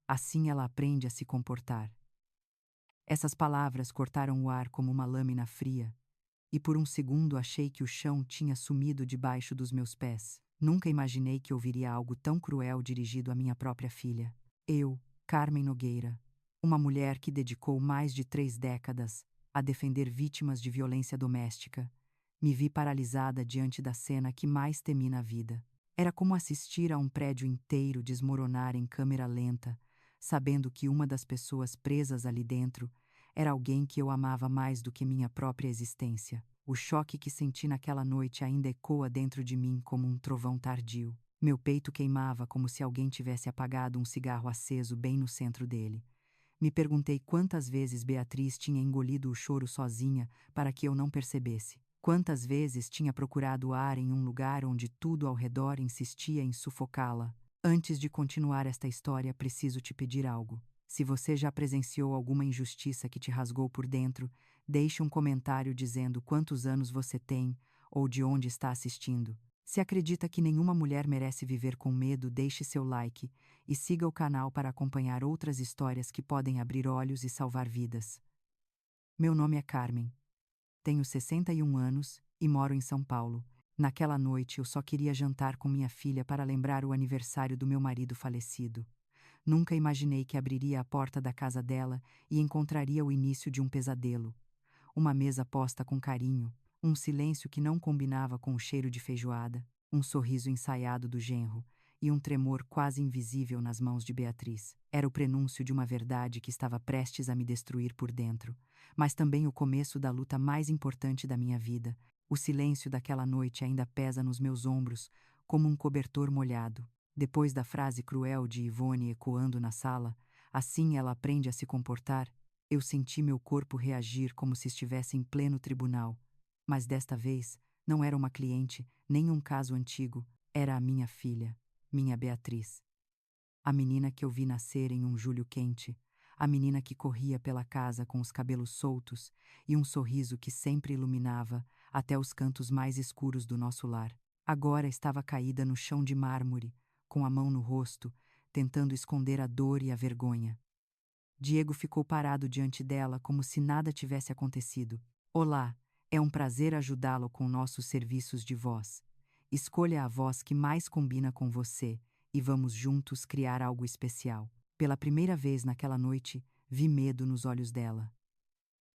assim ela aprende a se comportar. Essas palavras cortaram o ar como uma lâmina fria, e por um segundo achei que o chão tinha sumido debaixo dos meus pés. Nunca imaginei que ouviria algo tão cruel dirigido à minha própria filha. Eu, Carmen Nogueira, uma mulher que dedicou mais de 3 décadas a defender vítimas de violência doméstica, me vi paralisada diante da cena que mais temi na vida. Era como assistir a um prédio inteiro desmoronar em câmera lenta, sabendo que uma das pessoas presas ali dentro era alguém que eu amava mais do que minha própria existência. O choque que senti naquela noite ainda ecoa dentro de mim como um trovão tardio. Meu peito queimava como se alguém tivesse apagado um cigarro aceso bem no centro dele. Me perguntei quantas vezes Beatriz tinha engolido o choro sozinha para que eu não percebesse. Quantas vezes tinha procurado ar em um lugar onde tudo ao redor insistia em sufocá-la. Antes de continuar esta história, preciso te pedir algo. Se você já presenciou alguma injustiça que te rasgou por dentro, deixe um comentário dizendo quantos anos você tem ou de onde está assistindo. Se acredita que nenhuma mulher merece viver com medo, deixe seu like e siga o canal para acompanhar outras histórias que podem abrir olhos e salvar vidas. Meu nome é Carmen. Tenho 61 anos e moro em São Paulo. Naquela noite eu só queria jantar com minha filha para lembrar o aniversário do meu marido falecido. Nunca imaginei que abriria a porta da casa dela e encontraria o início de um pesadelo. Uma mesa posta com carinho, um silêncio que não combinava com o cheiro de feijoada, um sorriso ensaiado do genro e um tremor quase invisível nas mãos de Beatriz. Era o prenúncio de uma verdade que estava prestes a me destruir por dentro, mas também o começo da luta mais importante da minha vida. O silêncio daquela noite ainda pesa nos meus ombros, como um cobertor molhado. Depois da frase cruel de Ivone ecoando na sala, assim ela aprende a se comportar, eu senti meu corpo reagir como se estivesse em pleno tribunal. Mas desta vez, não era uma cliente, nem um caso antigo, era a minha filha, minha Beatriz. A menina que eu vi nascer em um julho quente, a menina que corria pela casa com os cabelos soltos e um sorriso que sempre iluminava até os cantos mais escuros do nosso lar. Agora estava caída no chão de mármore, com a mão no rosto, tentando esconder a dor e a vergonha. Diego ficou parado diante dela como se nada tivesse acontecido. Olá, é um prazer ajudá-lo com nossos serviços de voz. Escolha a voz que mais combina com você e vamos juntos criar algo especial. Pela primeira vez naquela noite, vi medo nos olhos dela.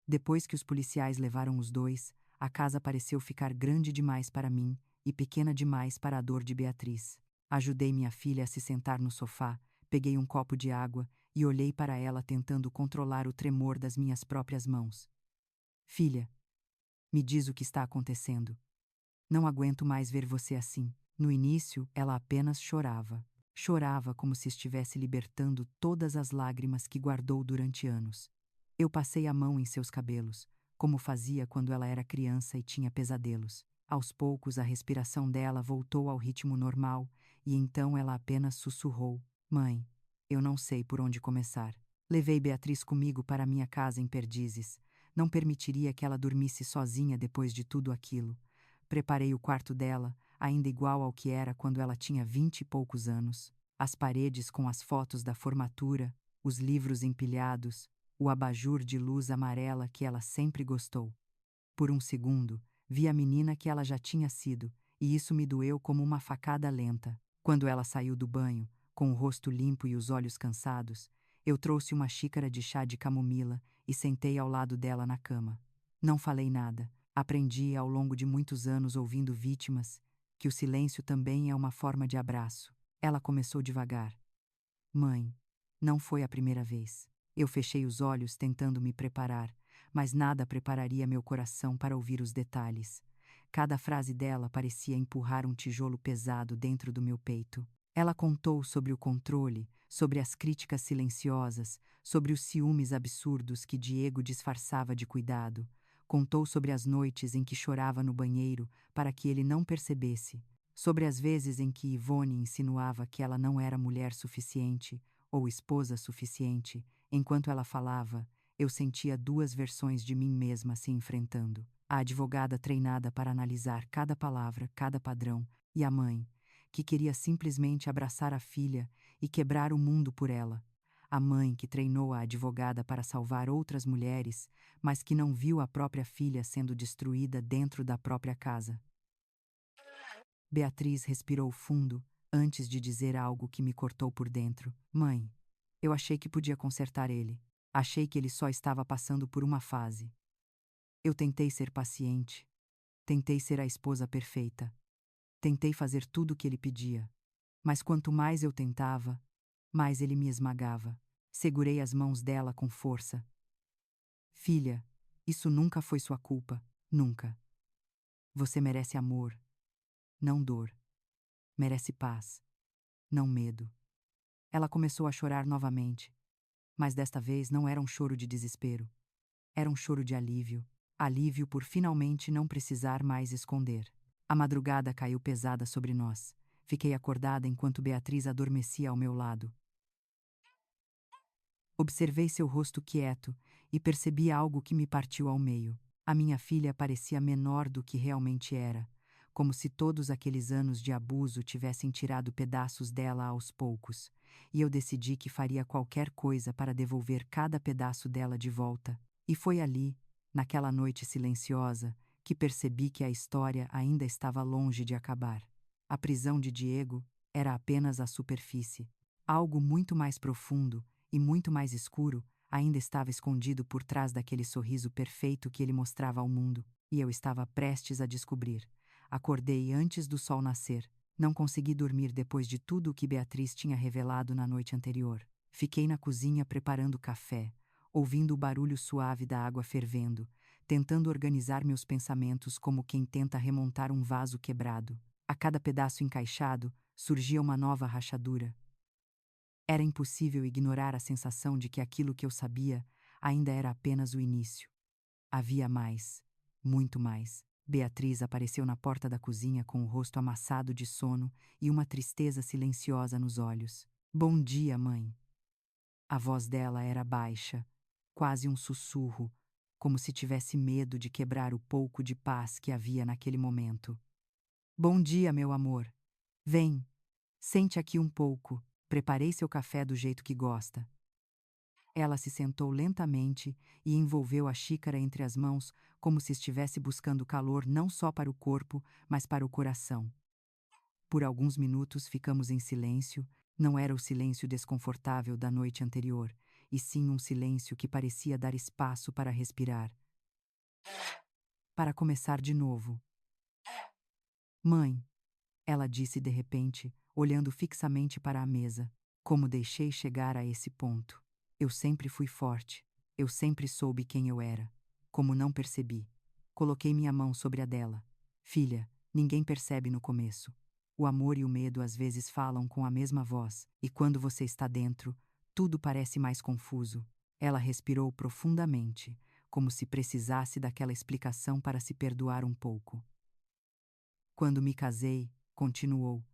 Depois que os policiais levaram os dois, a casa pareceu ficar grande demais para mim e pequena demais para a dor de Beatriz. Ajudei minha filha a se sentar no sofá, peguei um copo de água e olhei para ela tentando controlar o tremor das minhas próprias mãos. Filha, me diz o que está acontecendo. Não aguento mais ver você assim. No início, ela apenas chorava. Chorava como se estivesse libertando todas as lágrimas que guardou durante anos. Eu passei a mão em seus cabelos, como fazia quando ela era criança e tinha pesadelos. Aos poucos, a respiração dela voltou ao ritmo normal e então ela apenas sussurrou: Mãe, eu não sei por onde começar. Levei Beatriz comigo para minha casa em Perdizes. Não permitiria que ela dormisse sozinha depois de tudo aquilo. Preparei o quarto dela, ainda igual ao que era quando ela tinha 20 e poucos anos. As paredes com as fotos da formatura, os livros empilhados, o abajur de luz amarela que ela sempre gostou. Por um segundo, vi a menina que ela já tinha sido, e isso me doeu como uma facada lenta. Quando ela saiu do banho, com o rosto limpo e os olhos cansados, eu trouxe uma xícara de chá de camomila e sentei ao lado dela na cama. Não falei nada. Aprendi ao longo de muitos anos ouvindo vítimas que o silêncio também é uma forma de abraço. Ela começou devagar. Mãe, não foi a primeira vez. Eu fechei os olhos tentando me preparar, mas nada prepararia meu coração para ouvir os detalhes. Cada frase dela parecia empurrar um tijolo pesado dentro do meu peito. Ela contou sobre o controle, sobre as críticas silenciosas, sobre os ciúmes absurdos que Diego disfarçava de cuidado. Contou sobre as noites em que chorava no banheiro para que ele não percebesse, sobre as vezes em que Ivone insinuava que ela não era mulher suficiente ou esposa suficiente. Enquanto ela falava, eu sentia 2 versões de mim mesma se enfrentando. A advogada treinada para analisar cada palavra, cada padrão, e a mãe, que queria simplesmente abraçar a filha e quebrar o mundo por ela. A mãe que treinou a advogada para salvar outras mulheres, mas que não viu a própria filha sendo destruída dentro da própria casa. Beatriz respirou fundo antes de dizer algo que me cortou por dentro. Mãe, eu achei que podia consertar ele. Achei que ele só estava passando por uma fase. Eu tentei ser paciente. Tentei ser a esposa perfeita. Tentei fazer tudo o que ele pedia. Mas quanto mais eu tentava, mais ele me esmagava. Segurei as mãos dela com força. Filha, isso nunca foi sua culpa. Nunca. Você merece amor, não dor. Merece paz, não medo. Ela começou a chorar novamente. Mas desta vez não era um choro de desespero. Era um choro de alívio. Alívio por finalmente não precisar mais esconder. A madrugada caiu pesada sobre nós. Fiquei acordada enquanto Beatriz adormecia ao meu lado. Observei seu rosto quieto e percebi algo que me partiu ao meio. A minha filha parecia menor do que realmente era, como se todos aqueles anos de abuso tivessem tirado pedaços dela aos poucos, e eu decidi que faria qualquer coisa para devolver cada pedaço dela de volta. E foi ali, naquela noite silenciosa, que percebi que a história ainda estava longe de acabar. A prisão de Diego era apenas a superfície. Algo muito mais profundo e muito mais escuro ainda estava escondido por trás daquele sorriso perfeito que ele mostrava ao mundo, e eu estava prestes a descobrir. Acordei antes do sol nascer. Não consegui dormir depois de tudo o que Beatriz tinha revelado na noite anterior. Fiquei na cozinha preparando café, ouvindo o barulho suave da água fervendo, tentando organizar meus pensamentos como quem tenta remontar um vaso quebrado. A cada pedaço encaixado, surgia uma nova rachadura. Era impossível ignorar a sensação de que aquilo que eu sabia ainda era apenas o início. Havia mais, muito mais. Beatriz apareceu na porta da cozinha com o rosto amassado de sono e uma tristeza silenciosa nos olhos. Bom dia, mãe. A voz dela era baixa, quase um sussurro, como se tivesse medo de quebrar o pouco de paz que havia naquele momento. Bom dia, meu amor. Vem, sente aqui um pouco. Preparei seu café do jeito que gosta. Ela se sentou lentamente e envolveu a xícara entre as mãos, como se estivesse buscando calor não só para o corpo, mas para o coração. Por alguns minutos ficamos em silêncio. Não era o silêncio desconfortável da noite anterior, e sim um silêncio que parecia dar espaço para respirar. Para começar de novo. Mãe, ela disse de repente, olhando fixamente para a mesa. Como deixei chegar a esse ponto? Eu sempre fui forte. Eu sempre soube quem eu era. Como não percebi? Coloquei minha mão sobre a dela. Filha, ninguém percebe no começo. O amor e o medo às vezes falam com a mesma voz, e quando você está dentro, tudo parece mais confuso. Ela respirou profundamente, como se precisasse daquela explicação para se perdoar um pouco. Quando me casei, continuou,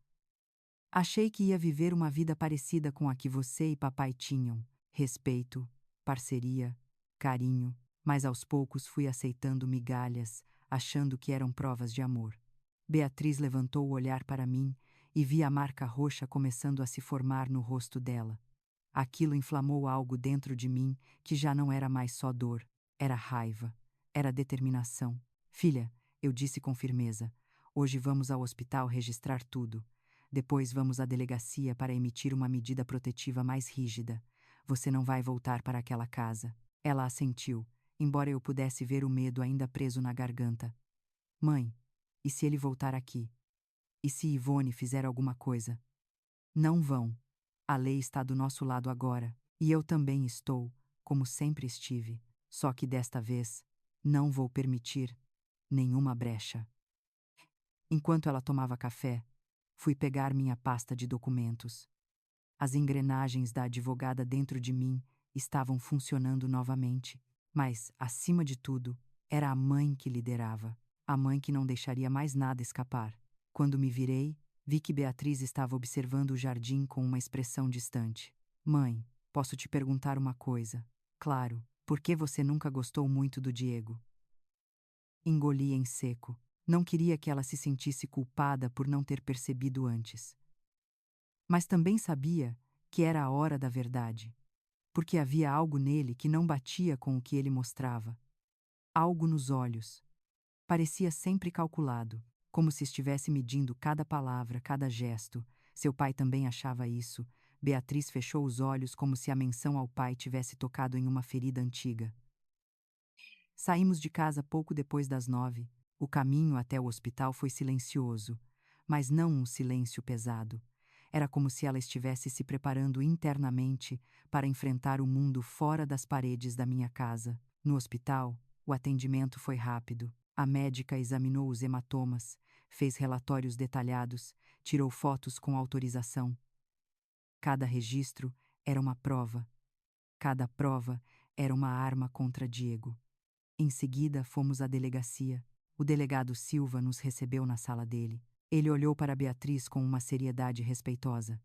achei que ia viver uma vida parecida com a que você e papai tinham. Respeito, parceria, carinho, mas aos poucos fui aceitando migalhas, achando que eram provas de amor. Beatriz levantou o olhar para mim e vi a marca roxa começando a se formar no rosto dela. Aquilo inflamou algo dentro de mim que já não era mais só dor, era raiva, era determinação. Filha, eu disse com firmeza, hoje vamos ao hospital registrar tudo. Depois vamos à delegacia para emitir uma medida protetiva mais rígida. Você não vai voltar para aquela casa. Ela assentiu, embora eu pudesse ver o medo ainda preso na garganta. Mãe, e se ele voltar aqui? E se Ivone fizer alguma coisa? Não vão. A lei está do nosso lado agora, e eu também estou, como sempre estive, só que desta vez, não vou permitir nenhuma brecha. Enquanto ela tomava café, fui pegar minha pasta de documentos. As engrenagens da advogada dentro de mim estavam funcionando novamente, mas, acima de tudo, era a mãe que liderava, a mãe que não deixaria mais nada escapar. Quando me virei, vi que Beatriz estava observando o jardim com uma expressão distante. Mãe, posso te perguntar uma coisa? Claro, por que você nunca gostou muito do Diego? Engoli em seco. Não queria que ela se sentisse culpada por não ter percebido antes. Mas também sabia que era a hora da verdade. porque havia algo nele que não batia com o que ele mostrava. Algo nos olhos. Parecia sempre calculado, como se estivesse medindo cada palavra, cada gesto. Seu pai também achava isso. Beatriz fechou os olhos como se a menção ao pai tivesse tocado em uma ferida antiga. Saímos de casa pouco depois das 9. O caminho até o hospital foi silencioso, mas não um silêncio pesado. Era como se ela estivesse se preparando internamente para enfrentar o mundo fora das paredes da minha casa. No hospital, o atendimento foi rápido. A médica examinou os hematomas, fez relatórios detalhados, tirou fotos com autorização. Cada registro era uma prova. Cada prova era uma arma contra Diego. Em seguida, fomos à delegacia. O delegado Silva nos recebeu na sala dele. Ele olhou para Beatriz com uma seriedade respeitosa.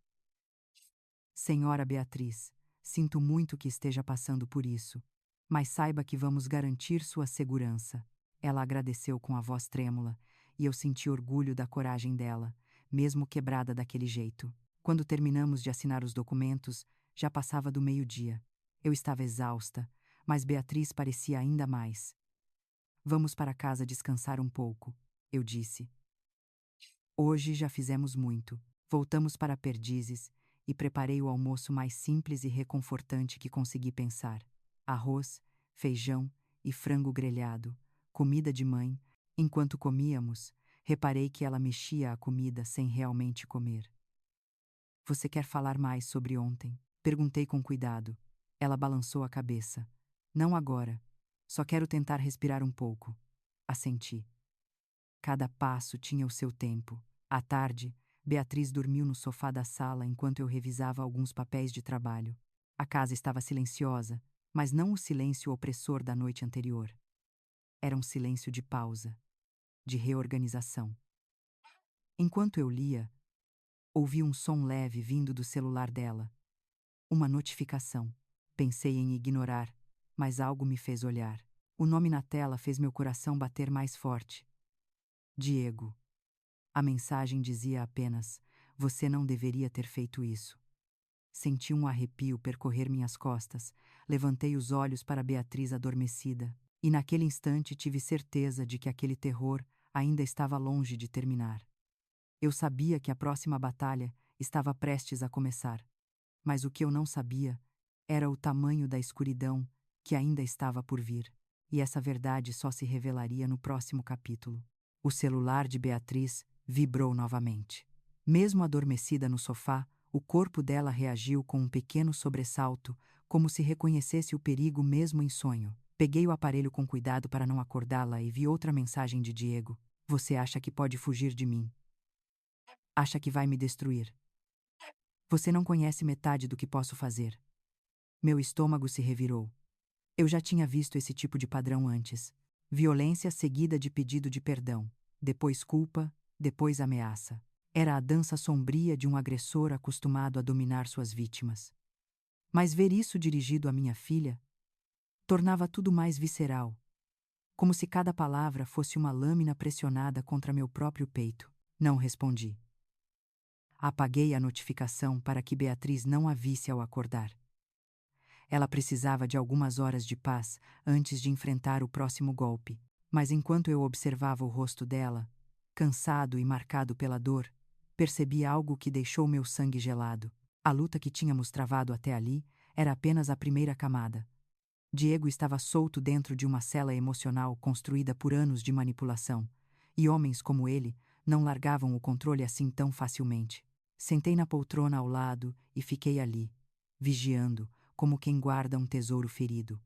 Senhora Beatriz, sinto muito que esteja passando por isso, mas saiba que vamos garantir sua segurança. Ela agradeceu com a voz trêmula, e eu senti orgulho da coragem dela, mesmo quebrada daquele jeito. Quando terminamos de assinar os documentos, já passava do meio-dia. Eu estava exausta, mas Beatriz parecia ainda mais. Vamos para casa descansar um pouco, eu disse. Hoje já fizemos muito. Voltamos para Perdizes e preparei o almoço mais simples e reconfortante que consegui pensar. Arroz, feijão e frango grelhado, comida de mãe. Enquanto comíamos, reparei que ela mexia a comida sem realmente comer. Você quer falar mais sobre ontem? Perguntei com cuidado. Ela balançou a cabeça. Não agora. Só quero tentar respirar um pouco. Assenti. Cada passo tinha o seu tempo. À tarde, Beatriz dormiu no sofá da sala enquanto eu revisava alguns papéis de trabalho. A casa estava silenciosa, mas não o silêncio opressor da noite anterior. Era um silêncio de pausa, de reorganização. Enquanto eu lia, ouvi um som leve vindo do celular dela. Uma notificação. Pensei em ignorar, mas algo me fez olhar. O nome na tela fez meu coração bater mais forte. Diego. A mensagem dizia apenas: você não deveria ter feito isso. Senti um arrepio percorrer minhas costas, levantei os olhos para Beatriz adormecida, e naquele instante tive certeza de que aquele terror ainda estava longe de terminar. Eu sabia que a próxima batalha estava prestes a começar, mas o que eu não sabia era o tamanho da escuridão que ainda estava por vir, e essa verdade só se revelaria no próximo capítulo. O celular de Beatriz vibrou novamente. Mesmo adormecida no sofá, o corpo dela reagiu com um pequeno sobressalto, como se reconhecesse o perigo mesmo em sonho. Peguei o aparelho com cuidado para não acordá-la e vi outra mensagem de Diego. Você acha que pode fugir de mim? Acha que vai me destruir? Você não conhece metade do que posso fazer. Meu estômago se revirou. Eu já tinha visto esse tipo de padrão antes. Violência seguida de pedido de perdão. Depois culpa, depois ameaça. Era a dança sombria de um agressor acostumado a dominar suas vítimas. Mas ver isso dirigido à minha filha tornava tudo mais visceral, como se cada palavra fosse uma lâmina pressionada contra meu próprio peito. Não respondi. Apaguei a notificação para que Beatriz não a visse ao acordar. Ela precisava de algumas horas de paz antes de enfrentar o próximo golpe, mas enquanto eu observava o rosto dela, cansado e marcado pela dor, percebi algo que deixou meu sangue gelado. A luta que tínhamos travado até ali era apenas a primeira camada. Diego estava solto dentro de uma cela emocional construída por anos de manipulação, e homens como ele não largavam o controle assim tão facilmente. Sentei na poltrona ao lado e fiquei ali, vigiando, como quem guarda um tesouro ferido.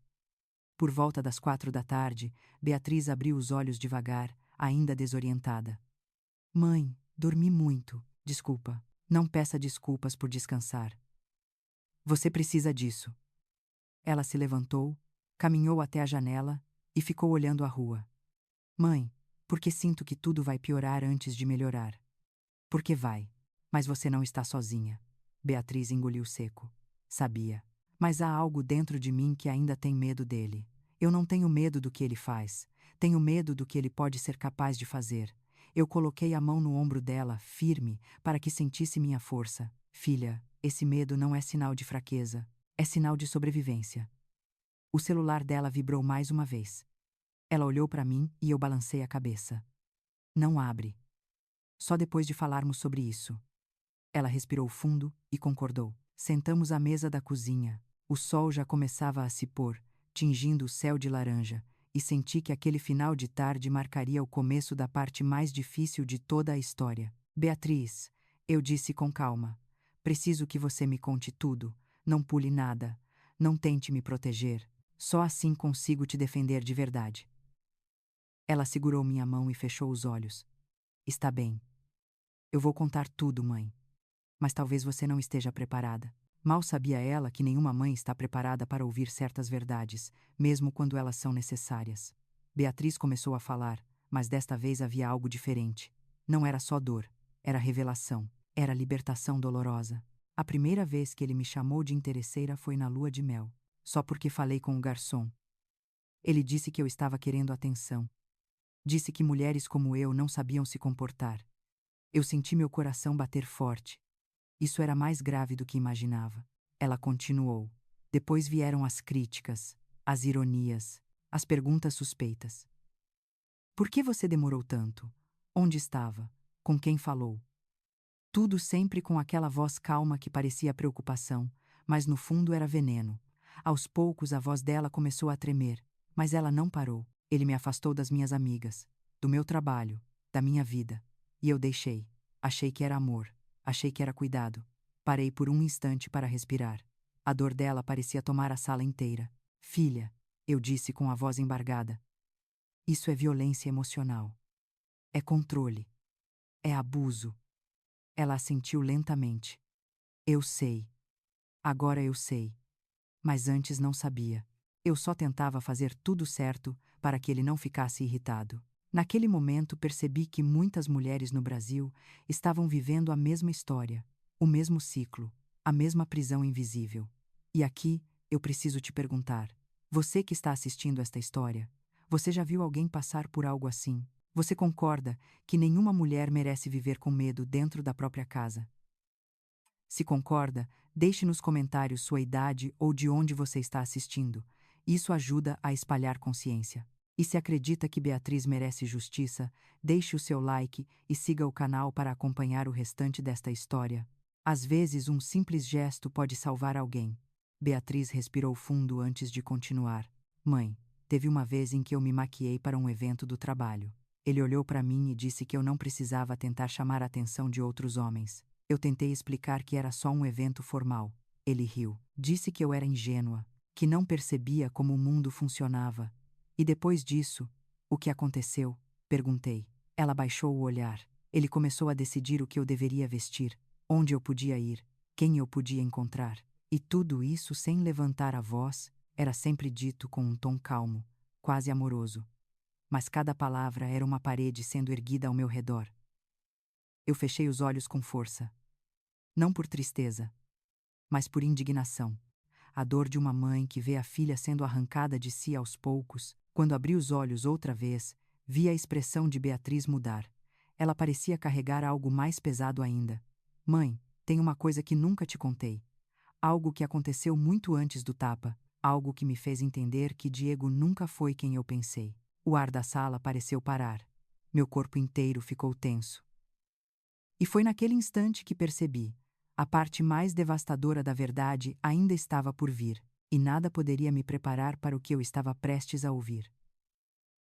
Por volta das 4 da tarde, Beatriz abriu os olhos devagar, ainda desorientada. Mãe, dormi muito. Desculpa. Não peça desculpas por descansar. Você precisa disso. Ela se levantou, caminhou até a janela e ficou olhando a rua. Mãe, porque sinto que tudo vai piorar antes de melhorar. Porque vai. Mas você não está sozinha. Beatriz engoliu seco. Sabia. Mas há algo dentro de mim que ainda tem medo dele. Eu não tenho medo do que ele faz. Tenho medo do que ele pode ser capaz de fazer. Eu coloquei a mão no ombro dela, firme, para que sentisse minha força. Filha, esse medo não é sinal de fraqueza. É sinal de sobrevivência. O celular dela vibrou mais uma vez. Ela olhou para mim e eu balancei a cabeça. Não abre. Só depois de falarmos sobre isso. Ela respirou fundo e concordou. Sentamos à mesa da cozinha. O sol já começava a se pôr, tingindo o céu de laranja, e senti que aquele final de tarde marcaria o começo da parte mais difícil de toda a história. Beatriz, eu disse com calma, preciso que você me conte tudo, não pule nada, não tente me proteger, só assim consigo te defender de verdade. Ela segurou minha mão e fechou os olhos. Está bem. Eu vou contar tudo, mãe. Mas talvez você não esteja preparada. Mal sabia ela que nenhuma mãe está preparada para ouvir certas verdades, mesmo quando elas são necessárias. Beatriz começou a falar, mas desta vez havia algo diferente. Não era só dor, era revelação, era libertação dolorosa. A primeira vez que ele me chamou de interesseira foi na lua de mel, só porque falei com o garçom. Ele disse que eu estava querendo atenção. Disse que mulheres como eu não sabiam se comportar. Eu senti meu coração bater forte. Isso era mais grave do que imaginava. Ela continuou. Depois vieram as críticas, as ironias, as perguntas suspeitas. Por que você demorou tanto? Onde estava? Com quem falou? Tudo sempre com aquela voz calma que parecia preocupação, mas no fundo era veneno. Aos poucos a voz dela começou a tremer, mas ela não parou. Ele me afastou das minhas amigas, do meu trabalho, da minha vida. E eu deixei. Achei que era amor. Achei que era cuidado. Parei por um instante para respirar. A dor dela parecia tomar a sala inteira. Filha, eu disse com a voz embargada. Isso é violência emocional. É controle. É abuso. Ela assentiu lentamente. Eu sei. Agora eu sei. Mas antes não sabia. Eu só tentava fazer tudo certo para que ele não ficasse irritado. Naquele momento percebi que muitas mulheres no Brasil estavam vivendo a mesma história, o mesmo ciclo, a mesma prisão invisível. E aqui, eu preciso te perguntar: você que está assistindo esta história, você já viu alguém passar por algo assim? Você concorda que nenhuma mulher merece viver com medo dentro da própria casa? Se concorda, deixe nos comentários sua idade ou de onde você está assistindo. Isso ajuda a espalhar consciência. E se acredita que Beatriz merece justiça, deixe o seu like e siga o canal para acompanhar o restante desta história. Às vezes, um simples gesto pode salvar alguém. Beatriz respirou fundo antes de continuar. Mãe, teve uma vez em que eu me maquiei para um evento do trabalho. Ele olhou para mim e disse que eu não precisava tentar chamar a atenção de outros homens. Eu tentei explicar que era só um evento formal. Ele riu. Disse que eu era ingênua, que não percebia como o mundo funcionava. E depois disso, o que aconteceu? Perguntei. Ela baixou o olhar. Ele começou a decidir o que eu deveria vestir, onde eu podia ir, quem eu podia encontrar. E tudo isso sem levantar a voz, era sempre dito com um tom calmo, quase amoroso. Mas cada palavra era uma parede sendo erguida ao meu redor. Eu fechei os olhos com força. Não por tristeza, mas por indignação. A dor de uma mãe que vê a filha sendo arrancada de si aos poucos. Quando abri os olhos outra vez, vi a expressão de Beatriz mudar. Ela parecia carregar algo mais pesado ainda. Mãe, tem uma coisa que nunca te contei. Algo que aconteceu muito antes do tapa. Algo que me fez entender que Diego nunca foi quem eu pensei. O ar da sala pareceu parar. Meu corpo inteiro ficou tenso. E foi naquele instante que percebi. A parte mais devastadora da verdade ainda estava por vir, e nada poderia me preparar para o que eu estava prestes a ouvir.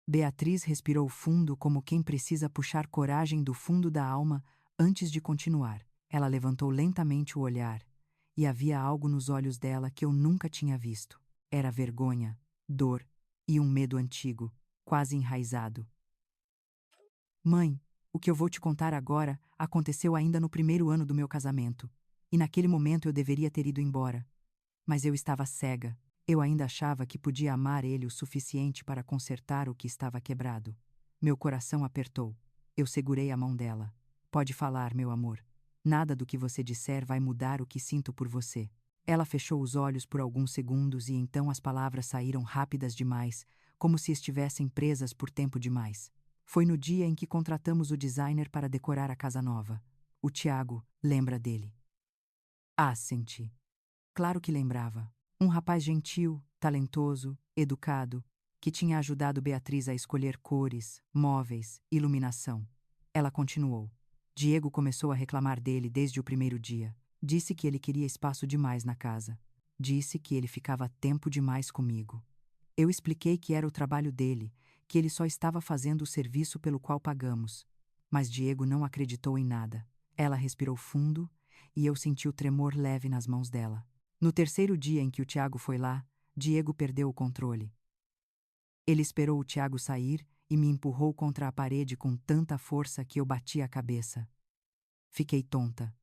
Beatriz respirou fundo como quem precisa puxar coragem do fundo da alma antes de continuar. Ela levantou lentamente o olhar, e havia algo nos olhos dela que eu nunca tinha visto. Era vergonha, dor e um medo antigo, quase enraizado. Mãe, o que eu vou te contar agora aconteceu ainda no primeiro ano do meu casamento, e naquele momento eu deveria ter ido embora. Mas eu estava cega. Eu ainda achava que podia amar ele o suficiente para consertar o que estava quebrado. Meu coração apertou. Eu segurei a mão dela. Pode falar, meu amor. Nada do que você disser vai mudar o que sinto por você. Ela fechou os olhos por alguns segundos e então as palavras saíram rápidas demais, como se estivessem presas por tempo demais. Foi no dia em que contratamos o designer para decorar a casa nova. O Tiago, lembra dele? Ah, senti. Claro que lembrava. Um rapaz gentil, talentoso, educado, que tinha ajudado Beatriz a escolher cores, móveis, iluminação. Ela continuou. Diego começou a reclamar dele desde o primeiro dia. Disse que ele queria espaço demais na casa. Disse que ele ficava tempo demais comigo. Eu expliquei que era o trabalho dele, que ele só estava fazendo o serviço pelo qual pagamos. Mas Diego não acreditou em nada. Ela respirou fundo e eu senti o tremor leve nas mãos dela. No terceiro dia em que o Tiago foi lá, Diego perdeu o controle. Ele esperou o Tiago sair e me empurrou contra a parede com tanta força que eu bati a cabeça. Fiquei tonta.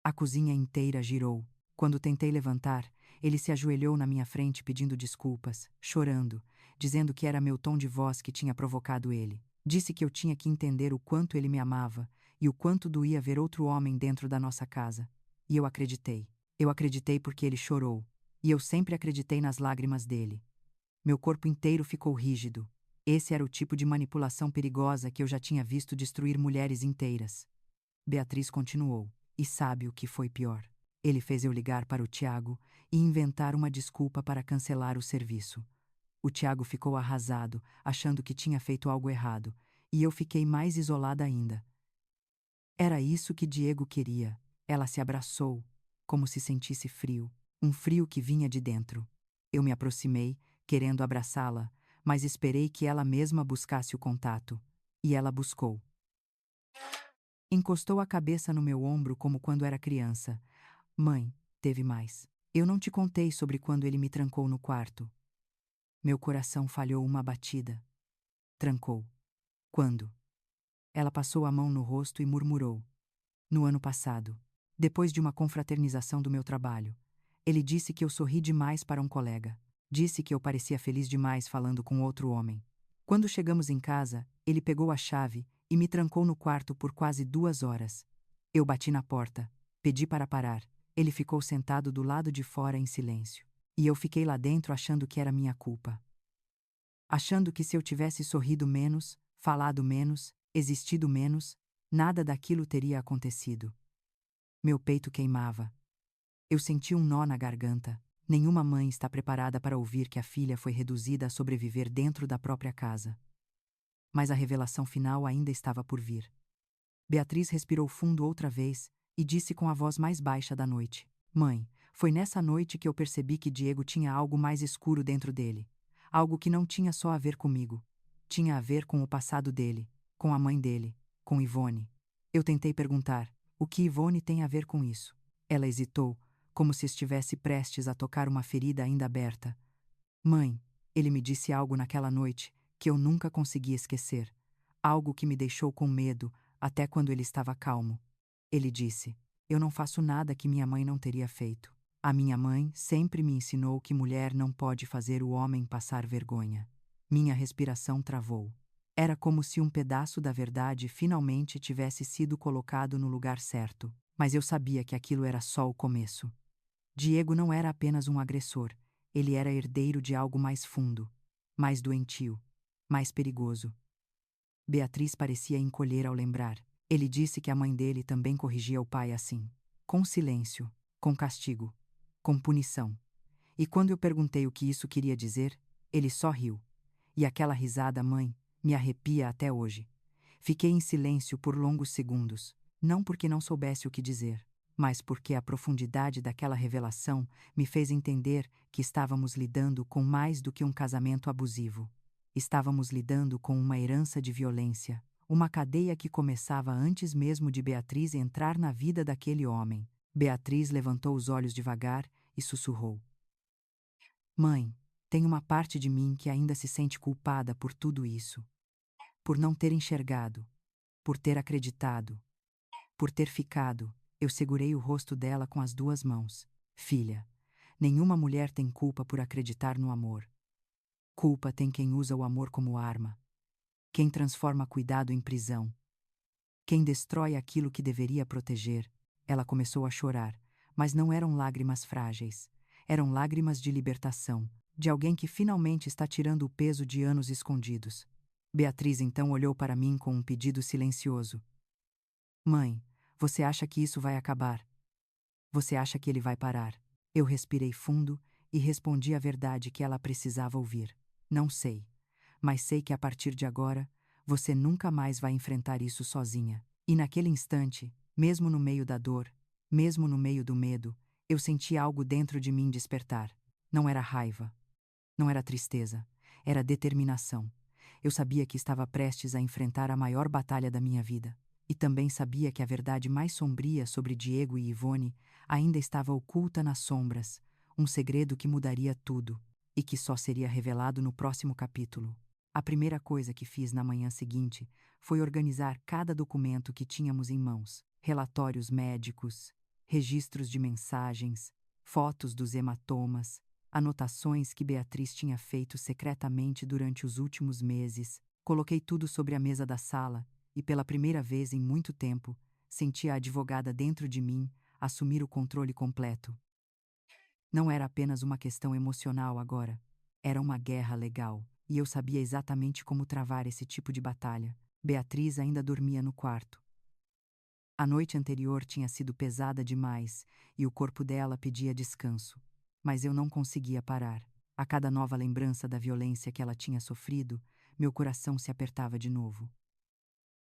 A cozinha inteira girou. Quando tentei levantar, ele se ajoelhou na minha frente pedindo desculpas, chorando, dizendo que era meu tom de voz que tinha provocado ele. Disse que eu tinha que entender o quanto ele me amava e o quanto doía ver outro homem dentro da nossa casa. E eu acreditei. Eu acreditei porque ele chorou, e eu sempre acreditei nas lágrimas dele. Meu corpo inteiro ficou rígido. Esse era o tipo de manipulação perigosa que eu já tinha visto destruir mulheres inteiras. Beatriz continuou. E sabe o que foi pior? Ele fez eu ligar para o Tiago e inventar uma desculpa para cancelar o serviço. O Tiago ficou arrasado, achando que tinha feito algo errado, e eu fiquei mais isolada ainda. Era isso que Diego queria. Ela se abraçou, como se sentisse frio, um frio que vinha de dentro. Eu me aproximei, querendo abraçá-la, mas esperei que ela mesma buscasse o contato. E ela buscou. Encostou a cabeça no meu ombro como quando era criança. Mãe, teve mais. Eu não te contei sobre quando ele me trancou no quarto. Meu coração falhou uma batida. Trancou. Quando? Ela passou a mão no rosto e murmurou. No ano passado, depois de uma confraternização do meu trabalho, ele disse que eu sorri demais para um colega. Disse que eu parecia feliz demais falando com outro homem. Quando chegamos em casa, ele pegou a chave e me trancou no quarto por quase 2 horas. Eu bati na porta, pedi para parar. Ele ficou sentado do lado de fora em silêncio. E eu fiquei lá dentro achando que era minha culpa. Achando que se eu tivesse sorrido menos, falado menos, existido menos, nada daquilo teria acontecido. Meu peito queimava. Eu senti um nó na garganta. Nenhuma mãe está preparada para ouvir que a filha foi reduzida a sobreviver dentro da própria casa. Mas a revelação final ainda estava por vir. Beatriz respirou fundo outra vez e disse com a voz mais baixa da noite: Mãe, foi nessa noite que eu percebi que Diego tinha algo mais escuro dentro dele. Algo que não tinha só a ver comigo. Tinha a ver com o passado dele, com a mãe dele, com Ivone. Eu tentei perguntar: o que Ivone tem a ver com isso? Ela hesitou, como se estivesse prestes a tocar uma ferida ainda aberta. Mãe, ele me disse algo naquela noite que eu nunca consegui esquecer. Algo que me deixou com medo, até quando ele estava calmo. Ele disse: eu não faço nada que minha mãe não teria feito. A minha mãe sempre me ensinou que mulher não pode fazer o homem passar vergonha. Minha respiração travou. Era como se um pedaço da verdade finalmente tivesse sido colocado no lugar certo, mas eu sabia que aquilo era só o começo. Diego não era apenas um agressor, ele era herdeiro de algo mais fundo, mais doentio, mais perigoso. Beatriz parecia encolher ao lembrar. Ele disse que a mãe dele também corrigia o pai assim, com silêncio, com castigo, com punição. E quando eu perguntei o que isso queria dizer, ele só riu. E aquela risada, mãe, me arrepia até hoje. Fiquei em silêncio por longos segundos, não porque não soubesse o que dizer, mas porque a profundidade daquela revelação me fez entender que estávamos lidando com mais do que um casamento abusivo. Estávamos lidando com uma herança de violência, uma cadeia que começava antes mesmo de Beatriz entrar na vida daquele homem. Beatriz levantou os olhos devagar e sussurrou: Mãe, tem uma parte de mim que ainda se sente culpada por tudo isso. Por não ter enxergado, por ter acreditado, por ter ficado. Eu segurei o rosto dela com as 2 mãos. Filha, nenhuma mulher tem culpa por acreditar no amor. Culpa tem quem usa o amor como arma, quem transforma cuidado em prisão, quem destrói aquilo que deveria proteger. Ela começou a chorar, mas não eram lágrimas frágeis. Eram lágrimas de libertação, de alguém que finalmente está tirando o peso de anos escondidos. Beatriz então olhou para mim com um pedido silencioso. Mãe, você acha que isso vai acabar? Você acha que ele vai parar? Eu respirei fundo e respondi a verdade que ela precisava ouvir. Não sei, mas sei que a partir de agora, você nunca mais vai enfrentar isso sozinha. E naquele instante, mesmo no meio da dor, mesmo no meio do medo, eu senti algo dentro de mim despertar. Não era raiva, não era tristeza, era determinação. Eu sabia que estava prestes a enfrentar a maior batalha da minha vida. E também sabia que a verdade mais sombria sobre Diego e Ivone ainda estava oculta nas sombras, um segredo que mudaria tudo, e que só seria revelado no próximo capítulo. A primeira coisa que fiz na manhã seguinte foi organizar cada documento que tínhamos em mãos: relatórios médicos, registros de mensagens, fotos dos hematomas, anotações que Beatriz tinha feito secretamente durante os últimos meses. Coloquei tudo sobre a mesa da sala e, pela primeira vez em muito tempo, senti a advogada dentro de mim assumir o controle completo. Não era apenas uma questão emocional agora, era uma guerra legal, e eu sabia exatamente como travar esse tipo de batalha. Beatriz ainda dormia no quarto. A noite anterior tinha sido pesada demais e o corpo dela pedia descanso. Mas eu não conseguia parar. A cada nova lembrança da violência que ela tinha sofrido, meu coração se apertava de novo.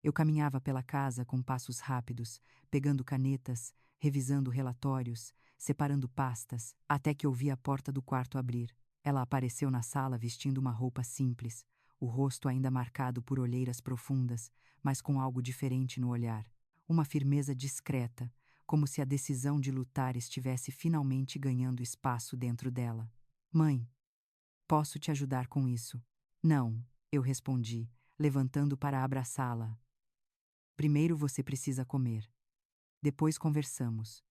Eu caminhava pela casa com passos rápidos, pegando canetas, revisando relatórios, separando pastas, até que ouvi a porta do quarto abrir. Ela apareceu na sala vestindo uma roupa simples, o rosto ainda marcado por olheiras profundas, mas com algo diferente no olhar. Uma firmeza discreta, como se a decisão de lutar estivesse finalmente ganhando espaço dentro dela. Mãe, posso te ajudar com isso? Não, eu respondi, levantando para abraçá-la. Primeiro você precisa comer. Depois conversamos.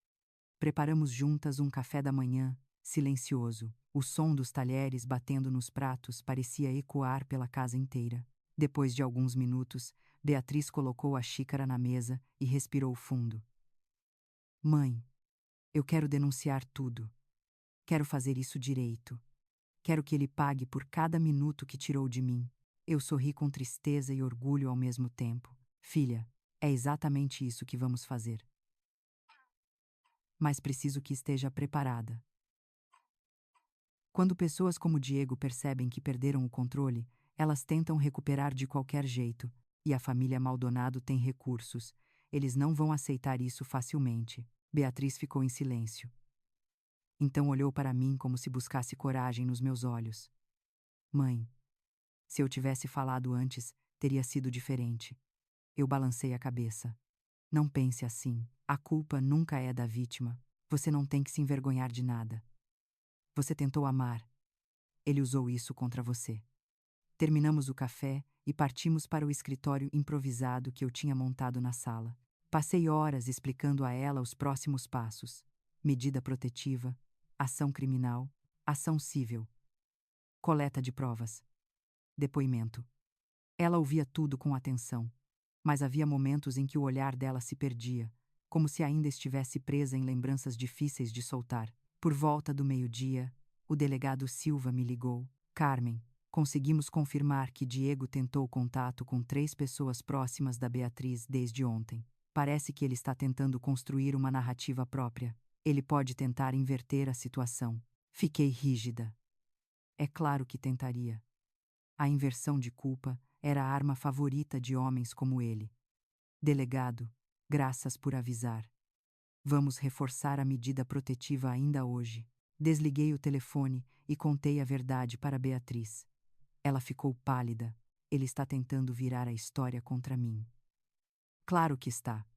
Preparamos juntas um café da manhã, silencioso. O som dos talheres batendo nos pratos parecia ecoar pela casa inteira. Depois de alguns minutos, Beatriz colocou a xícara na mesa e respirou fundo. Mãe, eu quero denunciar tudo. Quero fazer isso direito. Quero que ele pague por cada minuto que tirou de mim. Eu sorri com tristeza e orgulho ao mesmo tempo. Filha, é exatamente isso que vamos fazer. Mas preciso que esteja preparada. Quando pessoas como Diego percebem que perderam o controle, elas tentam recuperar de qualquer jeito, e a família Maldonado tem recursos. Eles não vão aceitar isso facilmente. Beatriz ficou em silêncio. Então olhou para mim como se buscasse coragem nos meus olhos. Mãe, se eu tivesse falado antes, teria sido diferente. Eu balancei a cabeça. Não pense assim. A culpa nunca é da vítima. Você não tem que se envergonhar de nada. Você tentou amar. Ele usou isso contra você. Terminamos o café e partimos para o escritório improvisado que eu tinha montado na sala. Passei horas explicando a ela os próximos passos: medida protetiva, ação criminal, ação civil, coleta de provas, depoimento. Ela ouvia tudo com atenção, mas havia momentos em que o olhar dela se perdia, como se ainda estivesse presa em lembranças difíceis de soltar. Por volta do meio-dia, o delegado Silva me ligou. Carmen, conseguimos confirmar que Diego tentou contato com 3 pessoas próximas da Beatriz desde ontem. Parece que ele está tentando construir uma narrativa própria. Ele pode tentar inverter a situação. Fiquei rígida. É claro que tentaria. A inversão de culpa era a arma favorita de homens como ele. Delegado, graças por avisar. Vamos reforçar a medida protetiva ainda hoje. Desliguei o telefone e contei a verdade para Beatriz. Ela ficou pálida. Ele está tentando virar a história contra mim. Claro que está,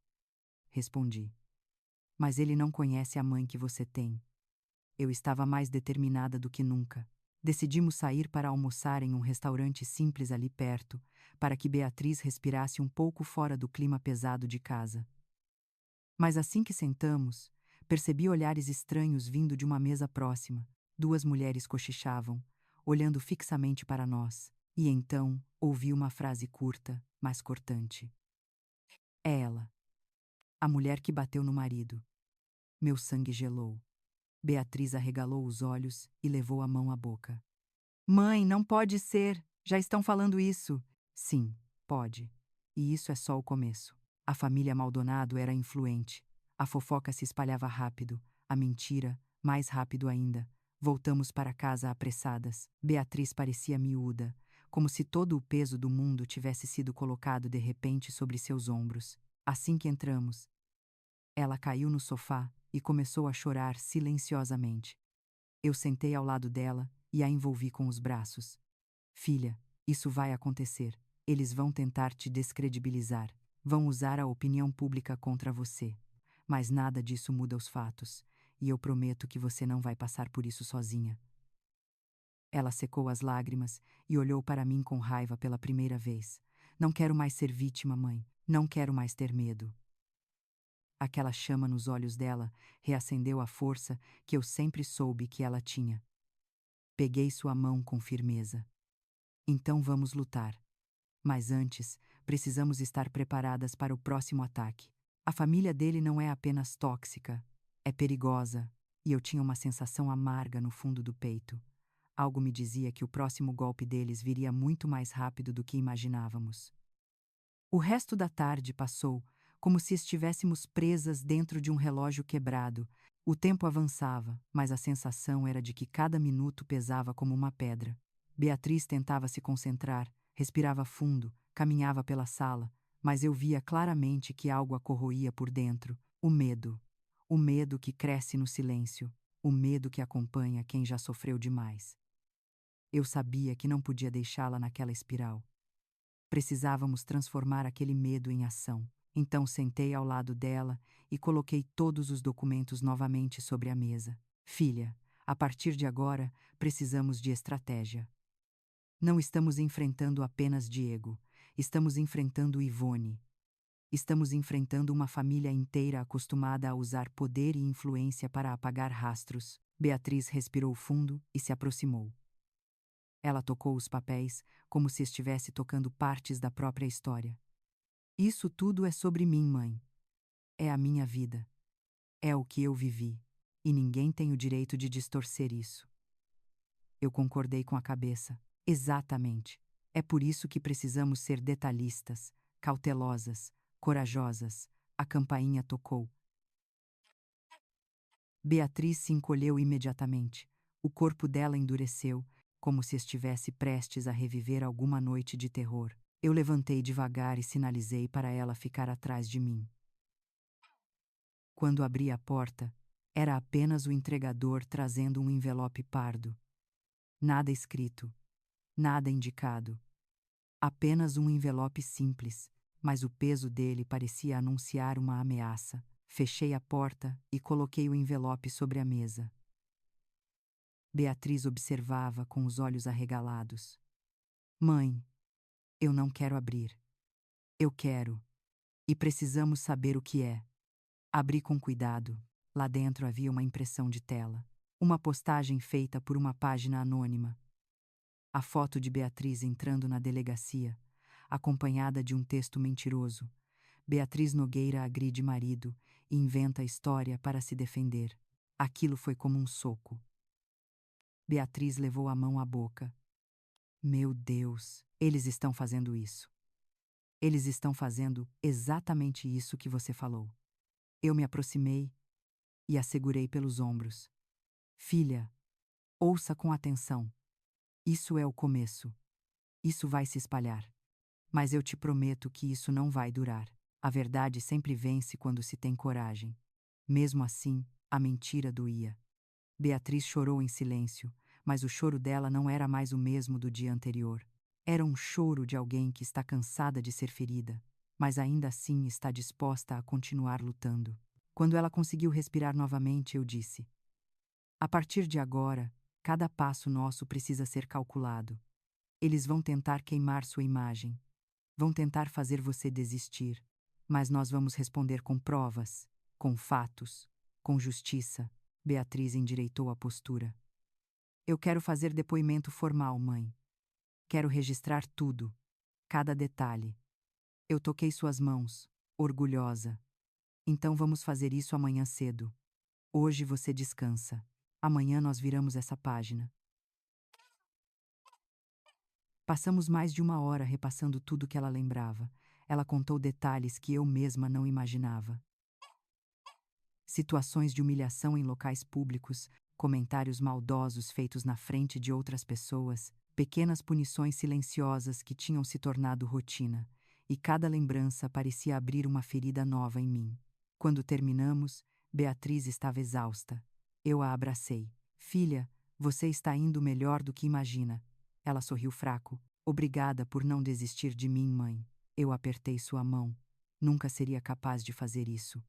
respondi. Mas ele não conhece a mãe que você tem. Eu estava mais determinada do que nunca. Decidimos sair para almoçar em um restaurante simples ali perto, para que Beatriz respirasse um pouco fora do clima pesado de casa. Mas assim que sentamos, percebi olhares estranhos vindo de uma mesa próxima. 2 mulheres cochichavam, olhando fixamente para nós, e então ouvi uma frase curta, mas cortante. É ela. A mulher que bateu no marido. Meu sangue gelou. Beatriz arregalou os olhos e levou a mão à boca. Mãe, não pode ser! Já estão falando isso! Sim, pode. E isso é só o começo. A família Maldonado era influente. A fofoca se espalhava rápido, a mentira, Mais rápido ainda, voltamos para casa apressadas. Beatriz parecia miúda, como se todo o peso do mundo tivesse sido colocado de repente sobre seus ombros. Assim que entramos, ela caiu no sofá e começou a chorar silenciosamente. Eu sentei ao lado dela e a envolvi com os braços. Filha, isso vai acontecer. Eles vão tentar te descredibilizar. Vão usar a opinião pública contra você. Mas nada disso muda os fatos. E eu prometo que você não vai passar por isso sozinha. Ela secou as lágrimas e olhou para mim com raiva pela primeira vez. Não quero mais ser vítima, mãe. Não quero mais ter medo. Aquela chama nos olhos dela reacendeu a força que eu sempre soube que ela tinha. Peguei sua mão com firmeza. Então vamos lutar. Mas antes, precisamos estar preparadas para o próximo ataque. A família dele não é apenas tóxica, é perigosa, e eu tinha uma sensação amarga no fundo do peito. Algo me dizia que o próximo golpe deles viria muito mais rápido do que imaginávamos. O resto da tarde passou, como se estivéssemos presas dentro de um relógio quebrado. O tempo avançava, mas a sensação era de que cada minuto pesava como uma pedra. Beatriz tentava se concentrar, respirava fundo, caminhava pela sala, mas eu via claramente que algo a corroía por dentro. O medo. O medo que cresce no silêncio. O medo que acompanha quem já sofreu demais. Eu sabia que não podia deixá-la naquela espiral. Precisávamos transformar aquele medo em ação. Então sentei ao lado dela e coloquei todos os documentos novamente sobre a mesa. Filha, a partir de agora, precisamos de estratégia. Não estamos enfrentando apenas Diego, estamos enfrentando Ivone. Estamos enfrentando uma família inteira acostumada a usar poder e influência para apagar rastros. Beatriz respirou fundo e se aproximou. Ela tocou os papéis, como se estivesse tocando partes da própria história. Isso tudo é sobre mim, mãe. É a minha vida. É o que eu vivi. E ninguém tem o direito de distorcer isso. Eu concordei com a cabeça. Exatamente. É por isso que precisamos ser detalhistas, cautelosas, corajosas. A campainha tocou. Beatriz se encolheu imediatamente. O corpo dela endureceu, como se estivesse prestes a reviver alguma noite de terror. Eu levantei devagar e sinalizei para ela ficar atrás de mim. Quando abri a porta, era apenas o entregador trazendo um envelope pardo. Nada escrito, nada indicado. Apenas um envelope simples, mas o peso dele parecia anunciar uma ameaça. Fechei a porta e coloquei o envelope sobre a mesa. Beatriz observava com os olhos arregalados. Mãe, eu não quero abrir. Eu quero. E precisamos saber o que é. Abri com cuidado. Lá dentro havia uma impressão de tela. Uma postagem feita por uma página anônima. A foto de Beatriz entrando na delegacia, acompanhada de um texto mentiroso. Beatriz Nogueira agride marido e inventa história para se defender. Aquilo foi como um soco. Beatriz levou a mão à boca. Meu Deus, eles estão fazendo isso. Eles estão fazendo exatamente isso que você falou. Eu me aproximei e a segurei pelos ombros. Filha, ouça com atenção. Isso é o começo. Isso vai se espalhar. Mas eu te prometo que isso não vai durar. A verdade sempre vence quando se tem coragem. Mesmo assim, a mentira doía. Beatriz chorou em silêncio, mas o choro dela não era mais o mesmo do dia anterior. Era um choro de alguém que está cansada de ser ferida, mas ainda assim está disposta a continuar lutando. Quando ela conseguiu respirar novamente, eu disse: a partir de agora, cada passo nosso precisa ser calculado. Eles vão tentar queimar sua imagem. Vão tentar fazer você desistir. Mas nós vamos responder com provas, com fatos, com justiça. Beatriz endireitou a postura. Eu quero fazer depoimento formal, mãe. Quero registrar tudo, cada detalhe. Eu toquei suas mãos, orgulhosa. Então vamos fazer isso amanhã cedo. Hoje você descansa. Amanhã nós viramos essa página. Passamos mais de 1 hora repassando tudo que ela lembrava. Ela contou detalhes que eu mesma não imaginava. situações de humilhação em locais públicos, comentários maldosos feitos na frente de outras pessoas, pequenas punições silenciosas que tinham se tornado rotina, e cada lembrança parecia abrir uma ferida nova em mim. Quando terminamos, Beatriz estava exausta. Eu a abracei. Filha, você está indo melhor do que imagina. Ela sorriu fraco. Obrigada por não desistir de mim, mãe. Eu apertei sua mão. Nunca seria capaz de fazer isso.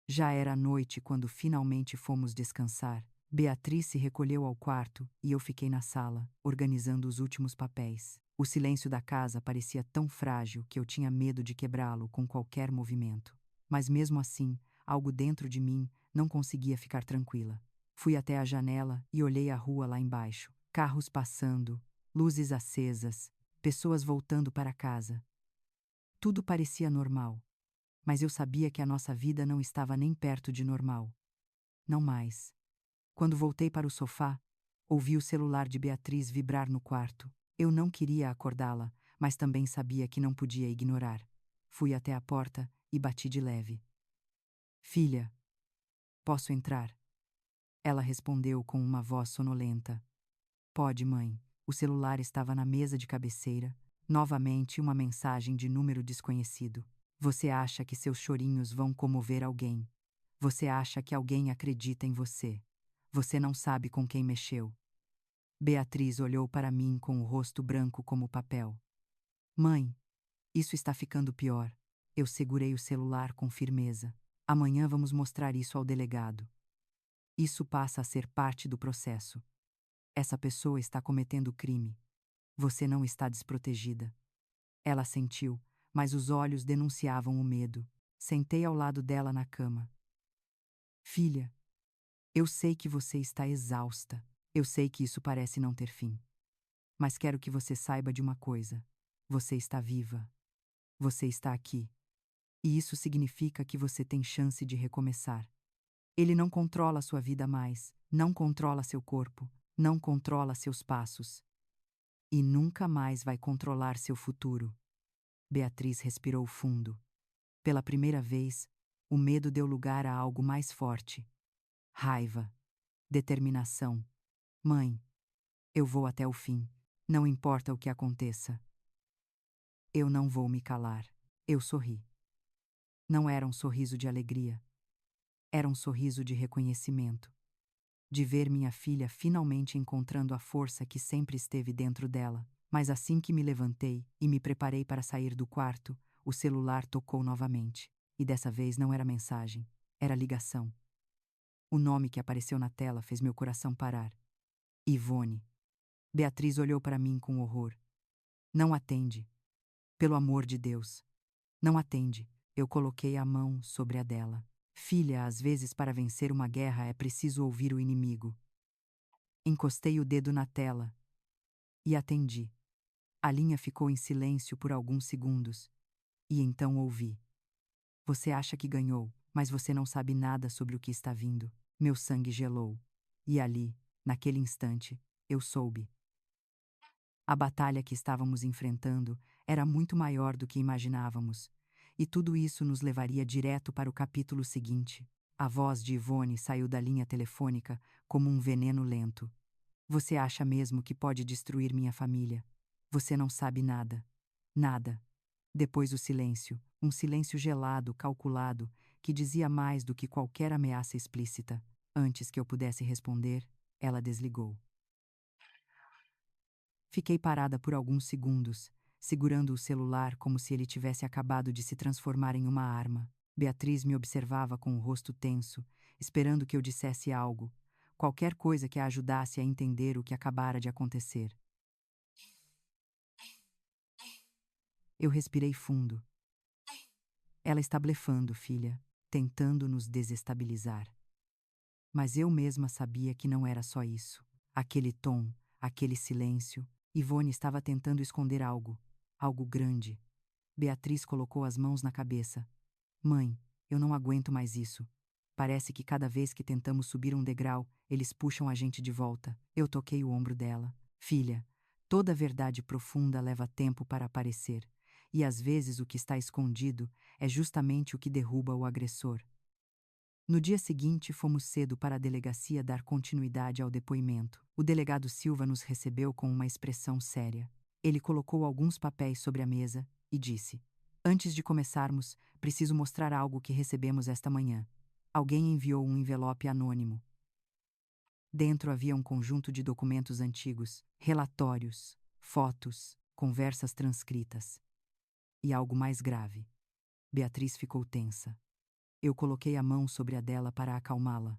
Já era noite quando finalmente fomos descansar. Beatriz se recolheu ao quarto e eu fiquei na sala, organizando os últimos papéis. O silêncio da casa parecia tão frágil que eu tinha medo de quebrá-lo com qualquer movimento. Mas mesmo assim, algo dentro de mim não conseguia ficar tranquila. Fui até a janela e olhei a rua lá embaixo. Carros passando, luzes acesas, pessoas voltando para casa. Tudo parecia normal. Mas eu sabia que a nossa vida não estava nem perto de normal. Não mais. Quando voltei para o sofá, ouvi o celular de Beatriz vibrar no quarto. Eu não queria acordá-la, mas também sabia que não podia ignorar. Fui até a porta e bati de leve. Filha, posso entrar? Ela respondeu com uma voz sonolenta. Pode, mãe. O celular estava na mesa de cabeceira. Novamente uma mensagem de número desconhecido. Você acha que seus chorinhos vão comover alguém. Você acha que alguém acredita em você. Você não sabe com quem mexeu. Beatriz olhou para mim com o rosto branco como papel. Mãe, isso está ficando pior. Eu segurei o celular com firmeza. Amanhã vamos mostrar isso ao delegado. Isso passa a ser parte do processo. Essa pessoa está cometendo crime. Você não está desprotegida. Ela sentiu, mas os olhos denunciavam o medo. Sentei ao lado dela na cama. Filha, eu sei que você está exausta. Eu sei que isso parece não ter fim. Mas quero que você saiba de uma coisa. Você está viva. Você está aqui. E isso significa que você tem chance de recomeçar. Ele não controla sua vida mais, não controla seu corpo, não controla seus passos. E nunca mais vai controlar seu futuro. Beatriz respirou fundo. Pela primeira vez, o medo deu lugar a algo mais forte. Raiva. Determinação. Mãe, eu vou até o fim. Não importa o que aconteça. Eu não vou me calar. Eu sorri. Não era um sorriso de alegria. Era um sorriso de reconhecimento. De ver minha filha finalmente encontrando a força que sempre esteve dentro dela. Mas assim que me levantei e me preparei para sair do quarto, o celular tocou novamente. E dessa vez não era mensagem, era ligação. O nome que apareceu na tela fez meu coração parar. Ivone. Beatriz olhou para mim com horror. Não atende. Pelo amor de Deus. Não atende. Eu coloquei a mão sobre a dela. Filha, às vezes para vencer uma guerra é preciso ouvir o inimigo. Encostei o dedo na tela e atendi. A linha ficou em silêncio por alguns segundos. E então ouvi. Você acha que ganhou, mas você não sabe nada sobre o que está vindo. Meu sangue gelou. E ali, naquele instante, eu soube. A batalha que estávamos enfrentando era muito maior do que imaginávamos. E tudo isso nos levaria direto para o capítulo seguinte. A voz de Ivone saiu da linha telefônica como um veneno lento. Você acha mesmo que pode destruir minha família? Você não sabe nada. Nada. Depois o silêncio, um silêncio gelado, calculado, que dizia mais do que qualquer ameaça explícita. Antes que eu pudesse responder, ela desligou. Fiquei parada por alguns segundos, segurando o celular como se ele tivesse acabado de se transformar em uma arma. Beatriz me observava com o rosto tenso, esperando que eu dissesse algo, qualquer coisa que a ajudasse a entender o que acabara de acontecer. Eu respirei fundo. Ela está blefando, filha, tentando nos desestabilizar. Mas eu mesma sabia que não era só isso. Aquele tom, aquele silêncio. Ivone estava tentando esconder algo. Algo grande. Beatriz colocou as mãos na cabeça. Mãe, eu não aguento mais isso. Parece que cada vez que tentamos subir um degrau, eles puxam a gente de volta. Eu toquei o ombro dela. Filha, toda verdade profunda leva tempo para aparecer. E às vezes o que está escondido é justamente o que derruba o agressor. No dia seguinte, fomos cedo para a delegacia dar continuidade ao depoimento. O delegado Silva nos recebeu com uma expressão séria. Ele colocou alguns papéis sobre a mesa e disse: Antes de começarmos, preciso mostrar algo que recebemos esta manhã. Alguém enviou um envelope anônimo. Dentro havia um conjunto de documentos antigos, relatórios, fotos, conversas transcritas. E algo mais grave. Beatriz ficou tensa. Eu coloquei a mão sobre a dela para acalmá-la.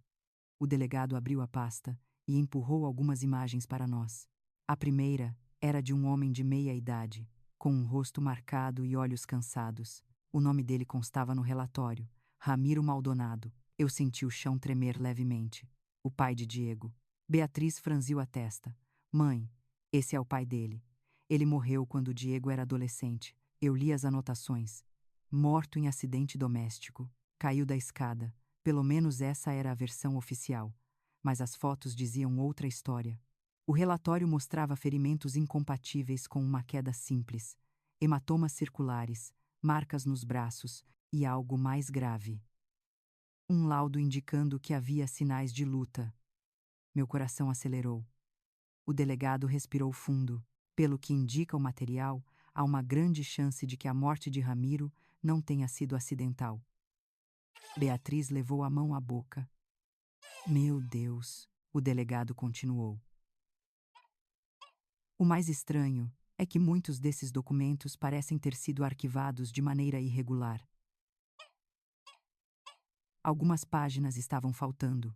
O delegado abriu a pasta e empurrou algumas imagens para nós. A primeira era de um homem de meia idade, com um rosto marcado e olhos cansados. O nome dele constava no relatório: Ramiro Maldonado. Eu senti o chão tremer levemente. O pai de Diego. Beatriz franziu a testa. Mãe, esse é o pai dele. Ele morreu quando Diego era adolescente. Eu li as anotações. Morto em acidente doméstico. Caiu da escada. Pelo menos essa era a versão oficial. Mas as fotos diziam outra história. O relatório mostrava ferimentos incompatíveis com uma queda simples, hematomas circulares, marcas nos braços e algo mais grave. Um laudo indicando que havia sinais de luta. Meu coração acelerou. O delegado respirou fundo. Pelo que indica o material, há uma grande chance de que a morte de Ramiro não tenha sido acidental. Beatriz levou a mão à boca. Meu Deus, o delegado continuou. O mais estranho é que muitos desses documentos parecem ter sido arquivados de maneira irregular. Algumas páginas estavam faltando,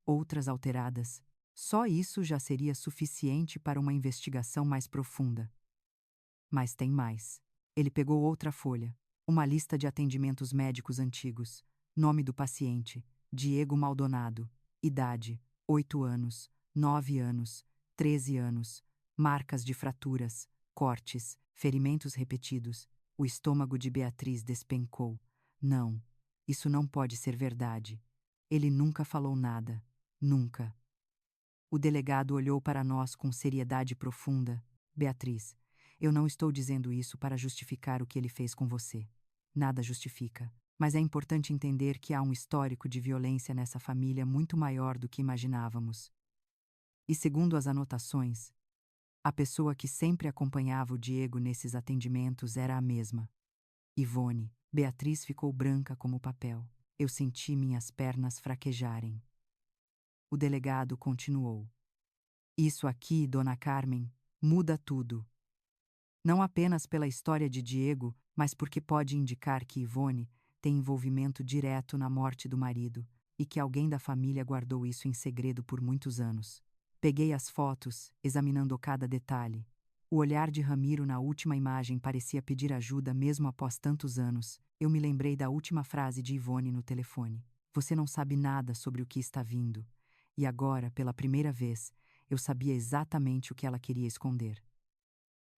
outras alteradas. Só isso já seria suficiente para uma investigação mais profunda. Mas tem mais. Ele pegou outra folha, uma lista de atendimentos médicos antigos. Nome do paciente: Diego Maldonado. Idade: 8 anos, 9 anos, 13 anos. Marcas de fraturas, cortes, ferimentos repetidos. O estômago de Beatriz despencou. Não, isso não pode ser verdade. Ele nunca falou nada. Nunca. O delegado olhou para nós com seriedade profunda. Beatriz, eu não estou dizendo isso para justificar o que ele fez com você. Nada justifica. Mas é importante entender que há um histórico de violência nessa família muito maior do que imaginávamos. E segundo as anotações, a pessoa que sempre acompanhava o Diego nesses atendimentos era a mesma. Ivone. Beatriz ficou branca como papel. Eu senti minhas pernas fraquejarem. O delegado continuou. Isso aqui, Dona Carmen, muda tudo. Não apenas pela história de Diego, mas porque pode indicar que Ivone tem envolvimento direto na morte do marido e que alguém da família guardou isso em segredo por muitos anos. Peguei as fotos, examinando cada detalhe. O olhar de Ramiro na última imagem parecia pedir ajuda mesmo após tantos anos. Eu me lembrei da última frase de Ivone no telefone. Você não sabe nada sobre o que está vindo. E agora, pela primeira vez, eu sabia exatamente o que ela queria esconder.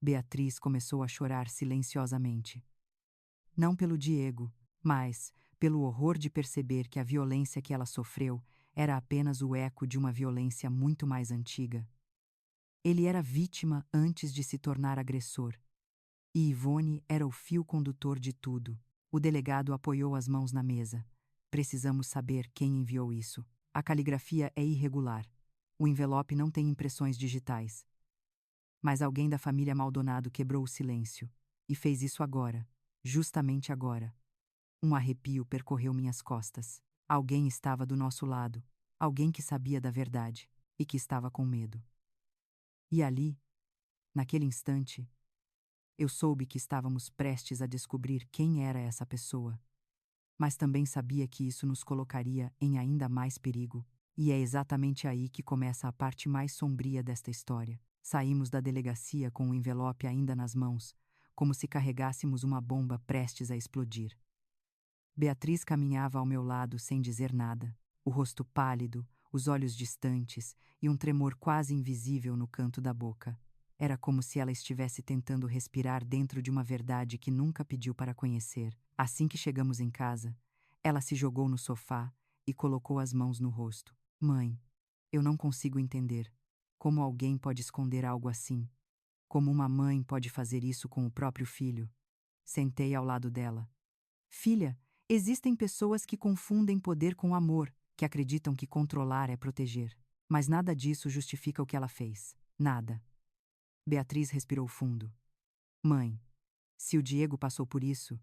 Beatriz começou a chorar silenciosamente. Não pelo Diego, mas pelo horror de perceber que a violência que ela sofreu era apenas o eco de uma violência muito mais antiga. Ele era vítima antes de se tornar agressor. E Ivone era o fio condutor de tudo. O delegado apoiou as mãos na mesa. Precisamos saber quem enviou isso. A caligrafia é irregular. O envelope não tem impressões digitais. Mas alguém da família Maldonado quebrou o silêncio. E fez isso agora. Justamente agora. Um arrepio percorreu minhas costas. Alguém estava do nosso lado. Alguém que sabia da verdade. E que estava com medo. E ali, naquele instante, eu soube que estávamos prestes a descobrir quem era essa pessoa. Mas também sabia que isso nos colocaria em ainda mais perigo. E é exatamente aí que começa a parte mais sombria desta história. Saímos da delegacia com o envelope ainda nas mãos, como se carregássemos uma bomba prestes a explodir. Beatriz caminhava ao meu lado sem dizer nada, o rosto pálido, os olhos distantes e um tremor quase invisível no canto da boca. Era como se ela estivesse tentando respirar dentro de uma verdade que nunca pediu para conhecer. Assim que chegamos em casa, ela se jogou no sofá e colocou as mãos no rosto. Mãe, eu não consigo entender. Como alguém pode esconder algo assim? Como uma mãe pode fazer isso com o próprio filho? Sentei ao lado dela. Filha, Existem pessoas que confundem poder com amor, que acreditam que controlar é proteger. Mas nada disso justifica o que ela fez. Nada. Beatriz respirou fundo. Mãe, se o Diego passou por isso,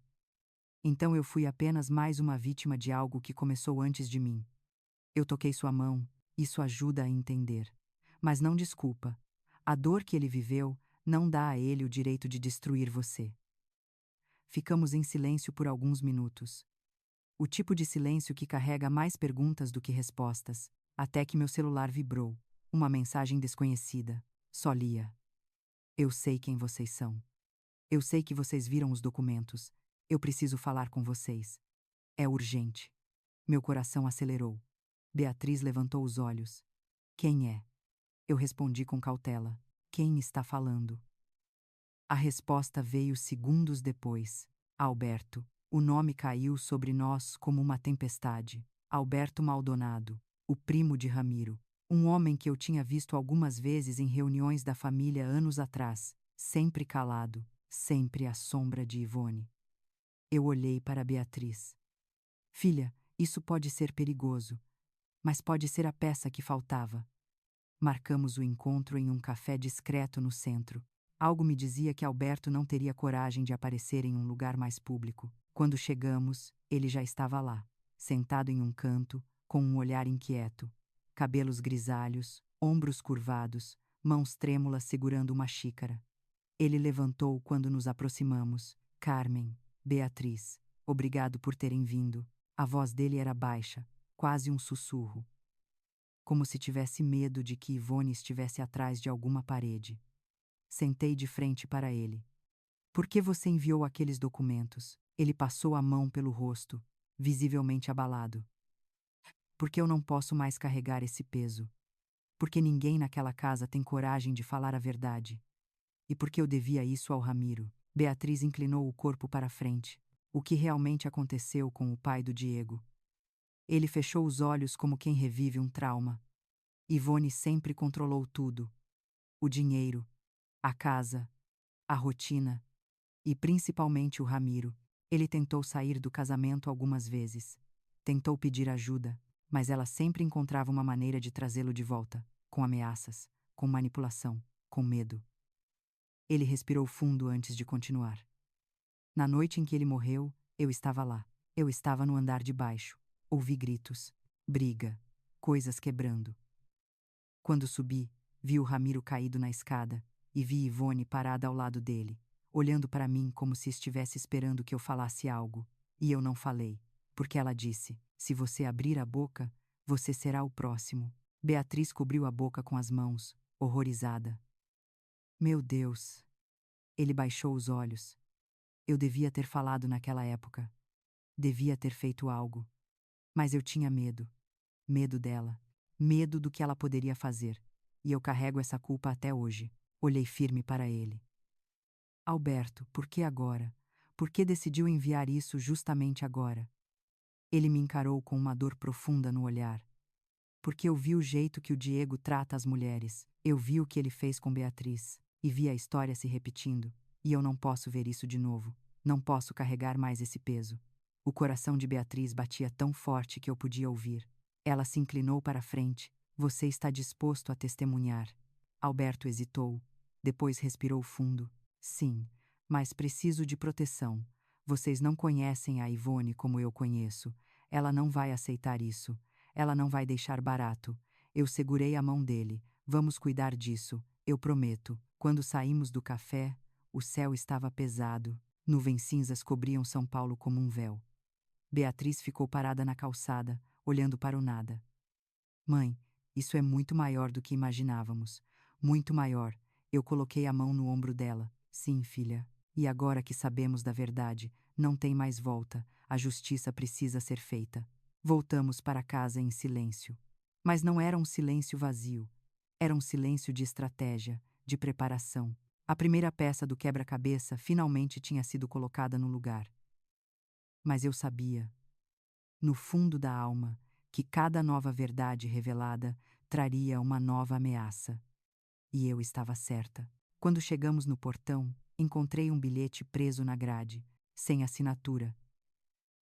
então eu fui apenas mais uma vítima de algo que começou antes de mim. Eu toquei sua mão, isso ajuda a entender. Mas não desculpa. A dor que ele viveu não dá a ele o direito de destruir você. Ficamos em silêncio por alguns minutos. O tipo de silêncio que carrega mais perguntas do que respostas, até que meu celular vibrou. Uma mensagem desconhecida. Só lia. Eu sei quem vocês são. Eu sei que vocês viram os documentos. Eu preciso falar com vocês. É urgente. Meu coração acelerou. Beatriz levantou os olhos. Quem é? Eu respondi com cautela. Quem está falando? A resposta veio segundos depois. Alberto. O nome caiu sobre nós como uma tempestade. Alberto Maldonado, o primo de Ramiro. Um homem que eu tinha visto algumas vezes em reuniões da família anos atrás, sempre calado, sempre à sombra de Ivone. Eu olhei para Beatriz. Filha, isso pode ser perigoso, mas pode ser a peça que faltava. Marcamos o encontro em um café discreto no centro. Algo me dizia que Alberto não teria coragem de aparecer em um lugar mais público. Quando chegamos, ele já estava lá, sentado em um canto, com um olhar inquieto. Cabelos grisalhos, ombros curvados, mãos trêmulas segurando uma xícara. Ele levantou quando nos aproximamos. Carmen, Beatriz, obrigado por terem vindo. A voz dele era baixa, quase um sussurro. Como se tivesse medo de que Ivone estivesse atrás de alguma parede. Sentei de frente para ele. Por que você enviou aqueles documentos? Ele passou a mão pelo rosto, visivelmente abalado. Porque eu não posso mais carregar esse peso. Porque ninguém naquela casa tem coragem de falar a verdade. E porque eu devia isso ao Ramiro. Beatriz inclinou o corpo para a frente. O que realmente aconteceu com o pai do Diego? Ele fechou os olhos como quem revive um trauma. Ivone sempre controlou tudo. O dinheiro, a casa, a rotina e principalmente o Ramiro. Ele tentou sair do casamento algumas vezes. Tentou pedir ajuda, mas ela sempre encontrava uma maneira de trazê-lo de volta, com ameaças, com manipulação, com medo. Ele respirou fundo antes de continuar. Na noite em que ele morreu, eu estava lá. Eu estava no andar de baixo. Ouvi gritos, briga, coisas quebrando. Quando subi, vi o Ramiro caído na escada e vi Ivone parada ao lado dele, olhando para mim como se estivesse esperando que eu falasse algo. E eu não falei, porque ela disse: se você abrir a boca, você será o próximo. Beatriz cobriu a boca com as mãos, horrorizada. Meu Deus! Ele baixou os olhos. Eu devia ter falado naquela época. Devia ter feito algo. Mas eu tinha medo. Medo dela. Medo do que ela poderia fazer. E eu carrego essa culpa até hoje. Olhei firme para ele. Alberto, por que agora? Por que decidiu enviar isso justamente agora? Ele me encarou com uma dor profunda no olhar. Porque eu vi o jeito que o Diego trata as mulheres. Eu vi o que ele fez com Beatriz. E vi a história se repetindo. E eu não posso ver isso de novo. Não posso carregar mais esse peso. O coração de Beatriz batia tão forte que eu podia ouvir. Ela se inclinou para a frente. Você está disposto a testemunhar? Alberto hesitou. Depois respirou fundo. Sim, mas preciso de proteção. Vocês não conhecem a Ivone como eu conheço. Ela não vai aceitar isso. Ela não vai deixar barato. Eu segurei a mão dele. Vamos cuidar disso, eu prometo. Quando saímos do café, o céu estava pesado. Nuvens cinzas cobriam São Paulo como um véu. Beatriz ficou parada na calçada, olhando para o nada. Mãe, isso é muito maior do que imaginávamos. Muito maior. Eu coloquei a mão no ombro dela. Sim, filha. E agora que sabemos da verdade, não tem mais volta. A justiça precisa ser feita. Voltamos para casa em silêncio. Mas não era um silêncio vazio. Era um silêncio de estratégia, de preparação. A primeira peça do quebra-cabeça finalmente tinha sido colocada no lugar. Mas eu sabia, no fundo da alma, que cada nova verdade revelada traria uma nova ameaça. E eu estava certa. Quando chegamos no portão, encontrei um bilhete preso na grade, sem assinatura.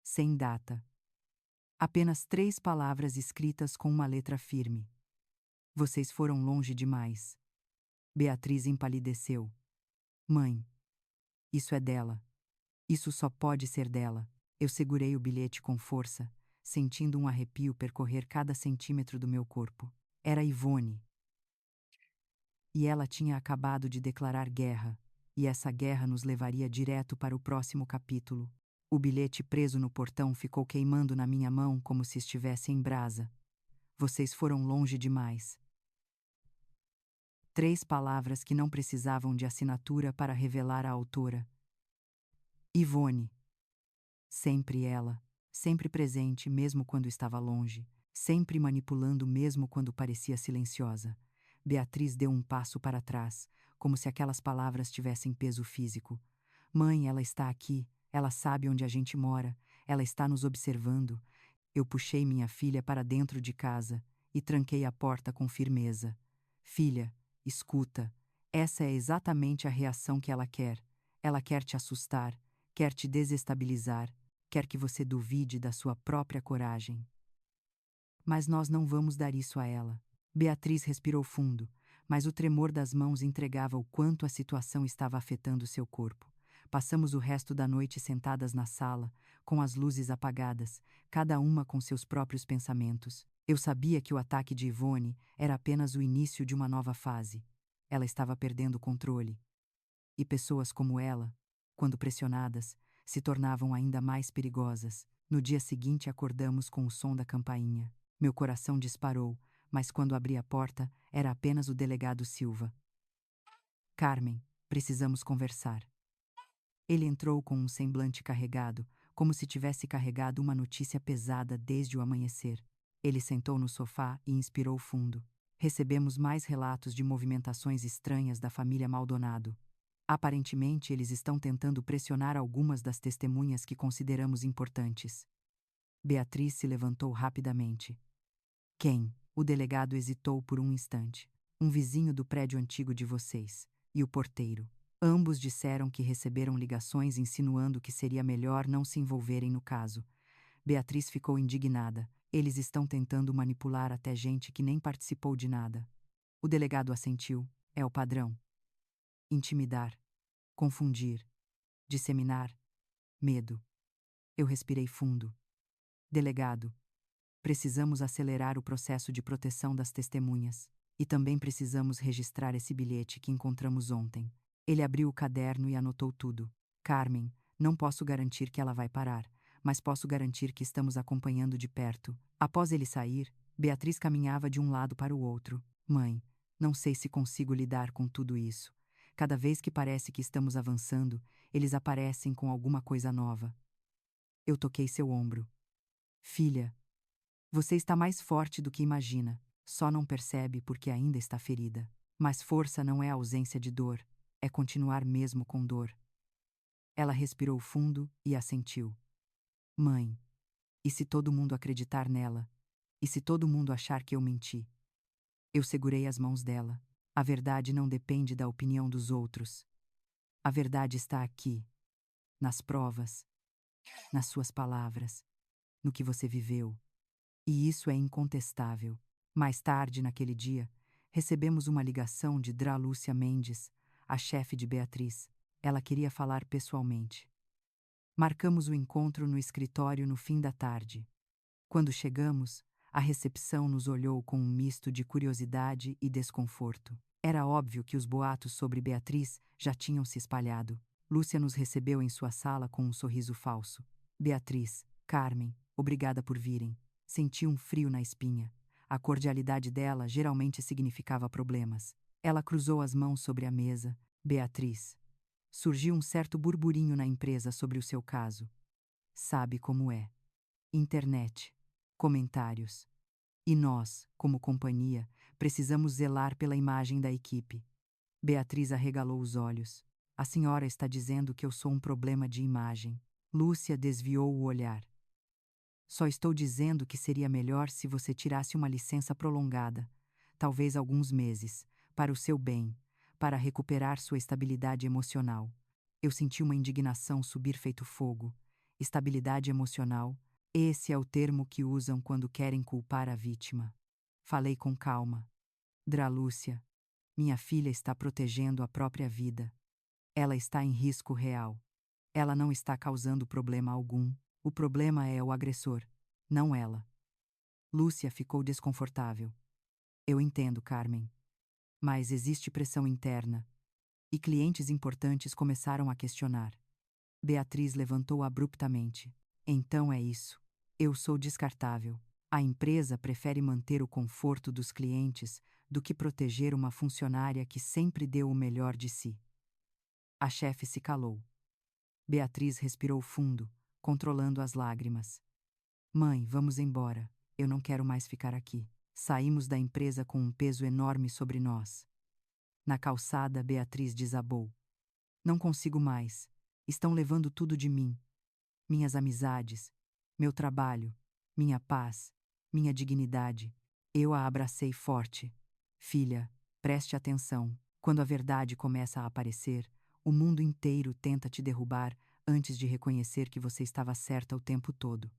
sem data. Apenas 3 palavras escritas com uma letra firme. Vocês foram longe demais. Beatriz empalideceu. Mãe, isso é dela. Isso só pode ser dela. Eu segurei o bilhete com força, sentindo um arrepio percorrer cada centímetro do meu corpo. Era Ivone. E ela tinha acabado de declarar guerra, e essa guerra nos levaria direto para o próximo capítulo. O bilhete preso no portão ficou queimando na minha mão como se estivesse em brasa. Vocês foram longe demais. 3 palavras que não precisavam de assinatura para revelar a autora. Ivone. Sempre ela, sempre presente mesmo quando estava longe, sempre manipulando mesmo quando parecia silenciosa. Beatriz deu um passo para trás, como se aquelas palavras tivessem peso físico. Mãe, ela está aqui, ela sabe onde a gente mora, ela está nos observando. Eu puxei minha filha para dentro de casa e tranquei a porta com firmeza. Filha, escuta, essa é exatamente a reação que ela quer. Ela quer te assustar, quer te desestabilizar, quer que você duvide da sua própria coragem. Mas nós não vamos dar isso a ela. Beatriz respirou fundo, mas o tremor das mãos entregava o quanto a situação estava afetando seu corpo. Passamos o resto da noite sentadas na sala, com as luzes apagadas, cada uma com seus próprios pensamentos. Eu sabia que o ataque de Ivone era apenas o início de uma nova fase. Ela estava perdendo o controle. E pessoas como ela, quando pressionadas, se tornavam ainda mais perigosas. No dia seguinte acordamos com o som da campainha. Meu coração disparou, mas quando abri a porta, era apenas o delegado Silva. Carmen, precisamos conversar. Ele entrou com um semblante carregado, como se tivesse carregado uma notícia pesada desde o amanhecer. Ele sentou no sofá e inspirou fundo. Recebemos mais relatos de movimentações estranhas da família Maldonado. Aparentemente, eles estão tentando pressionar algumas das testemunhas que consideramos importantes. Beatriz se levantou rapidamente. Quem? O delegado hesitou por um instante. Um vizinho do prédio antigo de vocês. E o porteiro. Ambos disseram que receberam ligações insinuando que seria melhor não se envolverem no caso. Beatriz ficou indignada. Eles estão tentando manipular até gente que nem participou de nada. O delegado assentiu. É o padrão. Intimidar. Confundir. Disseminar. Medo. Eu respirei fundo. Delegado. Precisamos acelerar o processo de proteção das testemunhas. E também precisamos registrar esse bilhete que encontramos ontem. Ele abriu o caderno e anotou tudo. Carmen, não posso garantir que ela vai parar, mas posso garantir que estamos acompanhando de perto. Após ele sair, Beatriz caminhava de um lado para o outro. Mãe, não sei se consigo lidar com tudo isso. Cada vez que parece que estamos avançando, eles aparecem com alguma coisa nova. Eu toquei seu ombro. Filha, você está mais forte do que imagina, só não percebe porque ainda está ferida. Mas força não é ausência de dor, é continuar mesmo com dor. Ela respirou fundo e assentiu. Mãe, e se todo mundo acreditar nela? E se todo mundo achar que eu menti? Eu segurei as mãos dela. A verdade não depende da opinião dos outros. A verdade está aqui, nas provas, nas suas palavras, no que você viveu. E isso é incontestável. Mais tarde, naquele dia, recebemos uma ligação de Dra. Lúcia Mendes, a chefe de Beatriz. Ela queria falar pessoalmente. Marcamos o encontro no escritório no fim da tarde. Quando chegamos, a recepção nos olhou com um misto de curiosidade e desconforto. Era óbvio que os boatos sobre Beatriz já tinham se espalhado. Lúcia nos recebeu em sua sala com um sorriso falso. Beatriz, Carmen, obrigada por virem. Senti um frio na espinha. A cordialidade dela geralmente significava problemas. Ela cruzou as mãos sobre a mesa. Beatriz. Surgiu um certo burburinho na empresa sobre o seu caso. Sabe como é. Internet. Comentários. E nós, como companhia, precisamos zelar pela imagem da equipe. Beatriz arregalou os olhos. A senhora está dizendo que eu sou um problema de imagem. Lúcia desviou o olhar. Só estou dizendo que seria melhor se você tirasse uma licença prolongada, talvez alguns meses, para o seu bem, para recuperar sua estabilidade emocional. Eu senti uma indignação subir feito fogo. estabilidade emocional, esse é o termo que usam quando querem culpar a vítima. Falei com calma. Dralúcia, minha filha está protegendo a própria vida. Ela está em risco real. Ela não está causando problema algum. O problema é o agressor, não ela. Lúcia ficou desconfortável. Eu entendo, Carmen. Mas existe pressão interna. E clientes importantes começaram a questionar. Beatriz levantou abruptamente. Então é isso. Eu sou descartável. A empresa prefere manter o conforto dos clientes do que proteger uma funcionária que sempre deu o melhor de si. A chefe se calou. Beatriz respirou fundo, controlando as lágrimas. Mãe, vamos embora. Eu não quero mais ficar aqui. Saímos da empresa com um peso enorme sobre nós. Na calçada, Beatriz desabou. Não consigo mais. Estão levando tudo de mim. Minhas amizades, meu trabalho, minha paz, minha dignidade. Eu a abracei forte. Filha, preste atenção. Quando a verdade começa a aparecer, o mundo inteiro tenta te derrubar antes de reconhecer que você estava certa o tempo todo.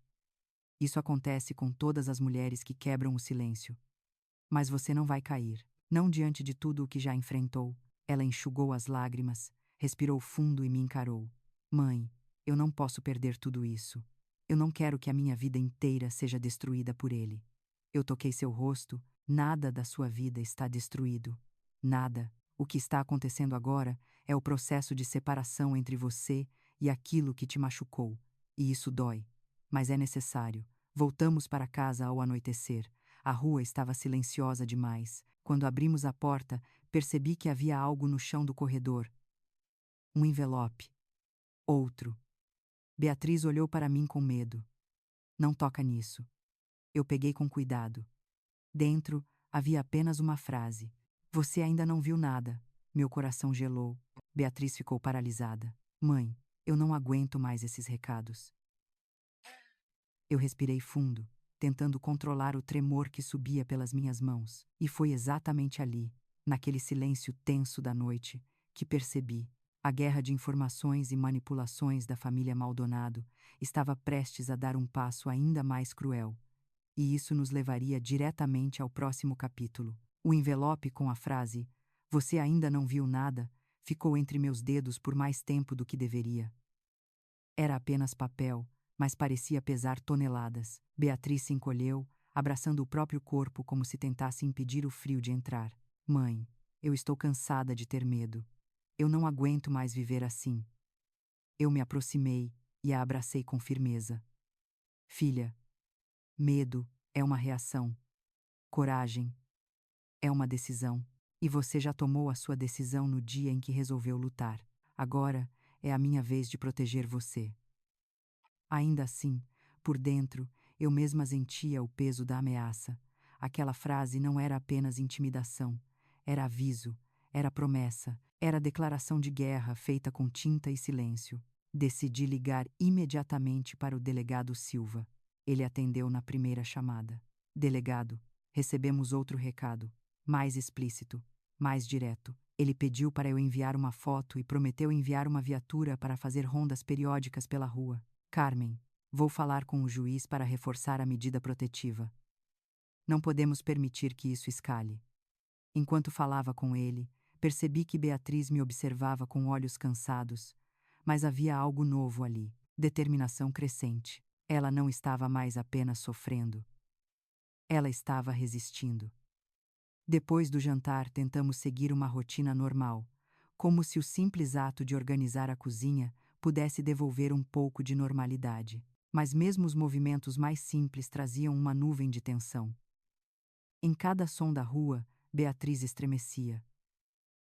Isso acontece com todas as mulheres que quebram o silêncio. Mas você não vai cair, não diante de tudo o que já enfrentou. Ela enxugou as lágrimas, respirou fundo e me encarou. Mãe, eu não posso perder tudo isso. Eu não quero que a minha vida inteira seja destruída por ele. Eu toquei seu rosto, nada da sua vida está destruído. Nada. O que está acontecendo agora é o processo de separação entre você e aquilo que te machucou. E isso dói. Mas é necessário. Voltamos para casa ao anoitecer. A rua estava silenciosa demais. Quando abrimos a porta, percebi que havia algo no chão do corredor. Um envelope. Outro. Beatriz olhou para mim com medo. Não toca nisso. Eu peguei com cuidado. Dentro, havia apenas uma frase. Você ainda não viu nada. Meu coração gelou. Beatriz ficou paralisada. Mãe, eu não aguento mais esses recados. Eu respirei fundo, tentando controlar o tremor que subia pelas minhas mãos. E foi exatamente ali, naquele silêncio tenso da noite, que percebi. A guerra de informações e manipulações da família Maldonado estava prestes a dar um passo ainda mais cruel. E isso nos levaria diretamente ao próximo capítulo. O envelope com a frase "Você ainda não viu nada" ficou entre meus dedos por mais tempo do que deveria. Era apenas papel, mas parecia pesar toneladas. Beatriz se encolheu, abraçando o próprio corpo como se tentasse impedir o frio de entrar. Mãe, eu estou cansada de ter medo. Eu não aguento mais viver assim. Eu me aproximei e a abracei com firmeza. Filha, medo é uma reação. Coragem é uma decisão. E você já tomou a sua decisão no dia em que resolveu lutar. Agora é a minha vez de proteger você. Ainda assim, por dentro, eu mesma sentia o peso da ameaça. Aquela frase não era apenas intimidação, era aviso, era promessa, era declaração de guerra feita com tinta e silêncio. Decidi ligar imediatamente para o delegado Silva. Ele atendeu na primeira chamada. Delegado, recebemos outro recado, mais explícito, mais direto. Ele pediu para eu enviar uma foto e prometeu enviar uma viatura para fazer rondas periódicas pela rua. Carmen, vou falar com o juiz para reforçar a medida protetiva. Não podemos permitir que isso escale. Enquanto falava com ele, percebi que Beatriz me observava com olhos cansados, mas havia algo novo ali, determinação crescente. Ela não estava mais apenas sofrendo. Ela estava resistindo. Depois do jantar, tentamos seguir uma rotina normal, como se o simples ato de organizar a cozinha pudesse devolver um pouco de normalidade. Mas mesmo os movimentos mais simples traziam uma nuvem de tensão. Em cada som da rua, Beatriz estremecia.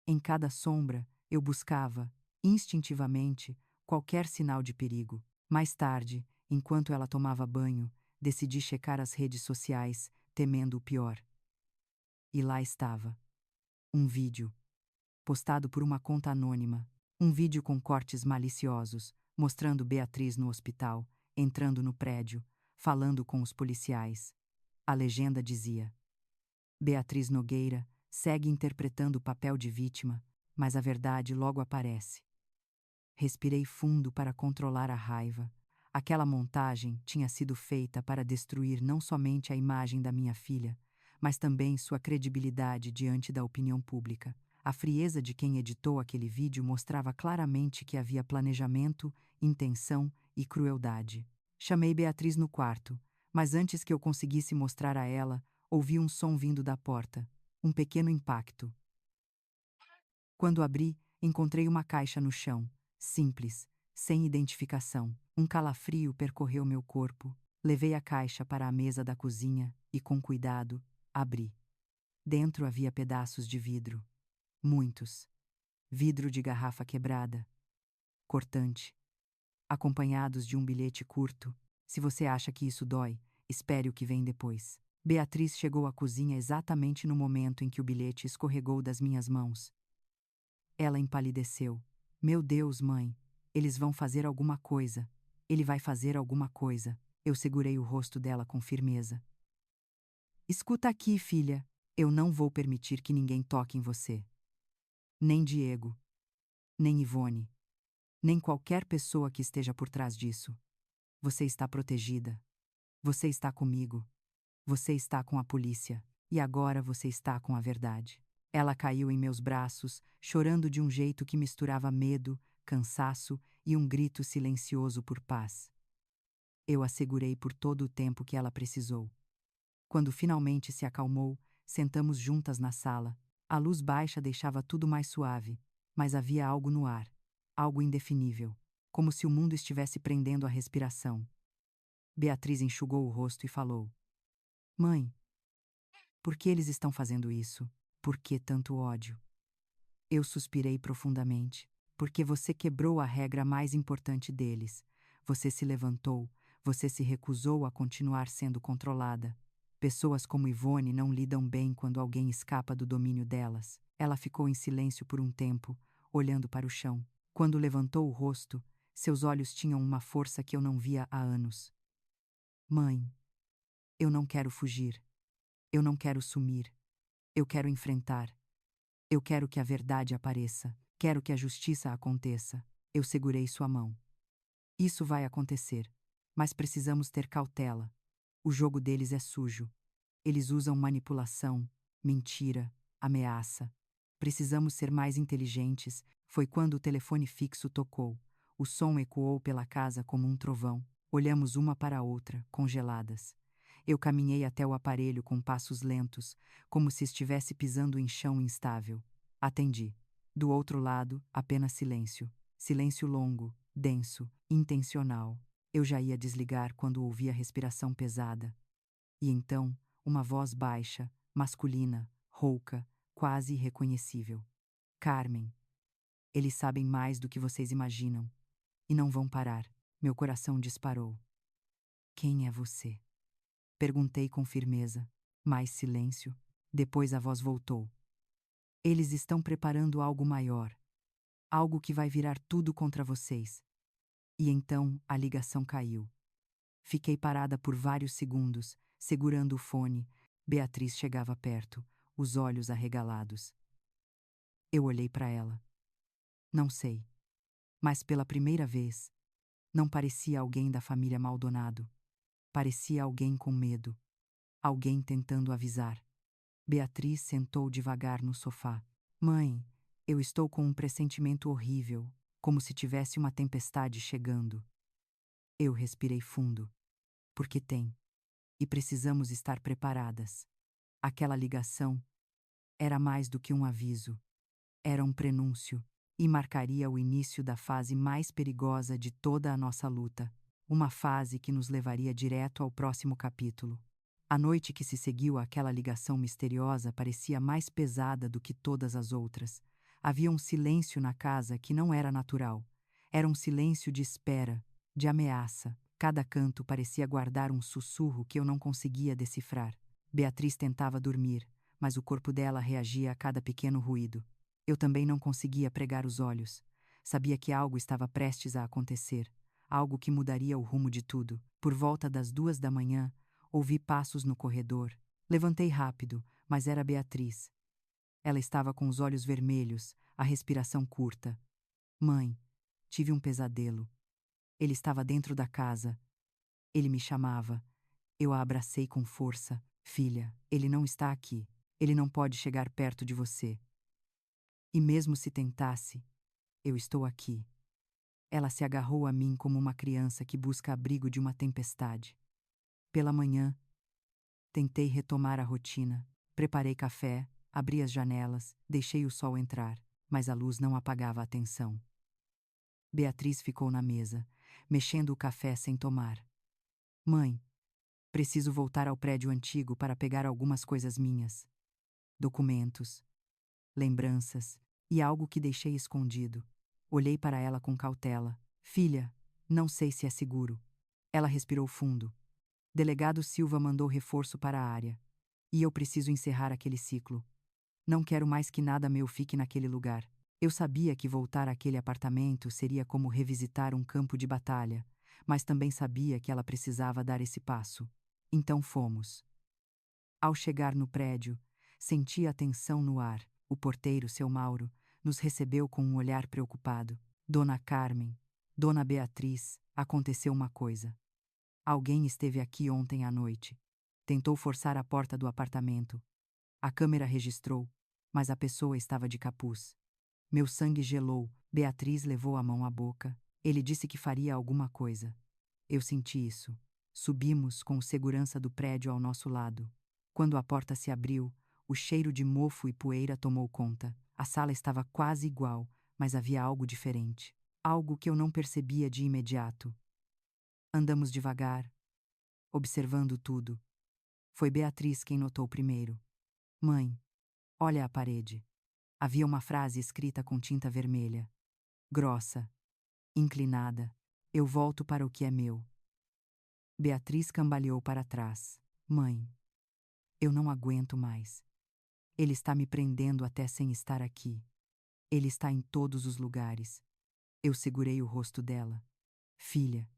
Em cada sombra, eu buscava, instintivamente, qualquer sinal de perigo. Mais tarde, enquanto ela tomava banho, decidi checar as redes sociais, temendo o pior. E lá estava. Um vídeo. Postado por uma conta anônima. Um vídeo com cortes maliciosos, mostrando Beatriz no hospital, entrando no prédio, falando com os policiais. A legenda dizia: Beatriz Nogueira segue interpretando o papel de vítima, mas a verdade logo aparece. Respirei fundo para controlar a raiva. Aquela montagem tinha sido feita para destruir não somente a imagem da minha filha, mas também sua credibilidade diante da opinião pública. A frieza de quem editou aquele vídeo mostrava claramente que havia planejamento, intenção e crueldade. Chamei Beatriz no quarto, mas antes que eu conseguisse mostrar a ela, ouvi um som vindo da porta. Um pequeno impacto. Quando abri, encontrei uma caixa no chão, simples, sem identificação. Um calafrio percorreu meu corpo. Levei a caixa para a mesa da cozinha e, com cuidado, abri. Dentro havia pedaços de vidro. Muitos. Vidro de garrafa quebrada. Cortante. Acompanhados de um bilhete curto. Se você acha que isso dói, espere o que vem depois. Beatriz chegou à cozinha exatamente no momento em que o bilhete escorregou das minhas mãos. Ela empalideceu. Meu Deus, mãe, eles vão fazer alguma coisa. Ele vai fazer alguma coisa. Eu segurei o rosto dela com firmeza. Escuta aqui, filha. Eu não vou permitir que ninguém toque em você. Nem Diego. Nem Ivone. Nem qualquer pessoa que esteja por trás disso. Você está protegida. Você está comigo. Você está com a polícia. E agora você está com a verdade. Ela caiu em meus braços, chorando de um jeito que misturava medo, cansaço e um grito silencioso por paz. Eu a segurei por todo o tempo que ela precisou. Quando finalmente se acalmou, sentamos juntas na sala. A luz baixa deixava tudo mais suave, mas havia algo no ar, algo indefinível, como se o mundo estivesse prendendo a respiração. Beatriz enxugou o rosto e falou: Mãe, por que eles estão fazendo isso? Por que tanto ódio? Eu suspirei profundamente. Porque você quebrou a regra mais importante deles. Você se levantou, você se recusou a continuar sendo controlada. Pessoas como Ivone não lidam bem quando alguém escapa do domínio delas. Ela ficou em silêncio por um tempo, olhando para o chão. Quando levantou o rosto, seus olhos tinham uma força que eu não via há anos. Mãe, eu não quero fugir. Eu não quero sumir. Eu quero enfrentar. Eu quero que a verdade apareça. Quero que a justiça aconteça. Eu segurei sua mão. Isso vai acontecer, mas precisamos ter cautela. O jogo deles é sujo. Eles usam manipulação, mentira, ameaça. Precisamos ser mais inteligentes. Foi quando o telefone fixo tocou. O som ecoou pela casa como um trovão. Olhamos uma para a outra, congeladas. Eu caminhei até o aparelho com passos lentos, como se estivesse pisando em chão instável. Atendi. Do outro lado, apenas silêncio. Silêncio longo, denso, intencional. Eu já ia desligar quando ouvi a respiração pesada. E então, uma voz baixa, masculina, rouca, quase irreconhecível. Carmen. Eles sabem mais do que vocês imaginam. E não vão parar. Meu coração disparou. Quem é você? Perguntei com firmeza. Mais silêncio. Depois a voz voltou. Eles estão preparando algo maior. Algo que vai virar tudo contra vocês. E então a ligação caiu. Fiquei parada por vários segundos, segurando o fone. Beatriz chegava perto, os olhos arregalados. Eu olhei para ela. Não sei. Mas pela primeira vez, não parecia alguém da família Maldonado. Parecia alguém com medo. Alguém tentando avisar. Beatriz sentou devagar no sofá. Mãe, eu estou com um pressentimento horrível, como se tivesse uma tempestade chegando. Eu respirei fundo. Porque tem. E precisamos estar preparadas. Aquela ligação era mais do que um aviso. Era um prenúncio e marcaria o início da fase mais perigosa de toda a nossa luta. Uma fase que nos levaria direto ao próximo capítulo. A noite que se seguiu àquela ligação misteriosa parecia mais pesada do que todas as outras. Havia um silêncio na casa que não era natural. Era um silêncio de espera, de ameaça. Cada canto parecia guardar um sussurro que eu não conseguia decifrar. Beatriz tentava dormir, mas o corpo dela reagia a cada pequeno ruído. Eu também não conseguia pregar os olhos. Sabia que algo estava prestes a acontecer, algo que mudaria o rumo de tudo. Por volta das 2 da manhã, ouvi passos no corredor. Levantei rápido, mas era Beatriz. Ela estava com os olhos vermelhos, a respiração curta. Mãe, tive um pesadelo. Ele estava dentro da casa. Ele me chamava. Eu a abracei com força. Filha, ele não está aqui. Ele não pode chegar perto de você. E mesmo se tentasse, eu estou aqui. Ela se agarrou a mim como uma criança que busca abrigo de uma tempestade. Pela manhã, tentei retomar a rotina. Preparei café, abri as janelas, deixei o sol entrar, mas a luz não apagava a atenção. Beatriz ficou na mesa, mexendo o café sem tomar. Mãe, preciso voltar ao prédio antigo para pegar algumas coisas minhas. Documentos, lembranças e algo que deixei escondido. Olhei para ela com cautela. Filha, não sei se é seguro. Ela respirou fundo. Delegado Silva mandou reforço para a área. E eu preciso encerrar aquele ciclo. Não quero mais que nada meu fique naquele lugar. Eu sabia que voltar àquele apartamento seria como revisitar um campo de batalha, mas também sabia que ela precisava dar esse passo. Então fomos. Ao chegar no prédio, senti a tensão no ar. O porteiro, seu Mauro, nos recebeu com um olhar preocupado. Dona Carmen, Dona Beatriz, aconteceu uma coisa. Alguém esteve aqui ontem à noite. Tentou forçar a porta do apartamento. A câmera registrou, mas a pessoa estava de capuz. Meu sangue gelou. Beatriz levou a mão à boca. Ele disse que faria alguma coisa. Eu senti isso. Subimos com o segurança do prédio ao nosso lado. Quando a porta se abriu, o cheiro de mofo e poeira tomou conta. A sala estava quase igual, mas havia algo diferente. Algo que eu não percebia de imediato. Andamos devagar, observando tudo. Foi Beatriz quem notou primeiro. Mãe, olha a parede. Havia uma frase escrita com tinta vermelha. Grossa, inclinada. Eu volto para o que é meu. Beatriz cambaleou para trás. Mãe, eu não aguento mais. Ele está me prendendo até sem estar aqui. Ele está em todos os lugares. Eu segurei o rosto dela. Filha,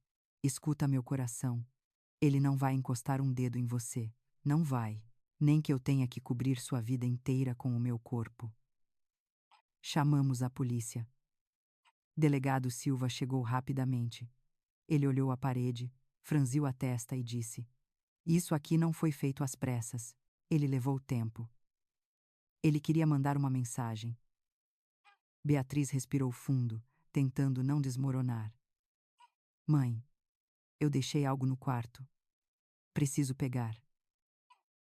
escuta meu coração. Ele não vai encostar um dedo em você. Não vai. Nem que eu tenha que cobrir sua vida inteira com o meu corpo. Chamamos a polícia. Delegado Silva chegou rapidamente. Ele olhou a parede, franziu a testa e disse: Isso aqui não foi feito às pressas. Ele levou tempo. Ele queria mandar uma mensagem. Beatriz respirou fundo, tentando não desmoronar. Mãe, eu deixei algo no quarto. Preciso pegar.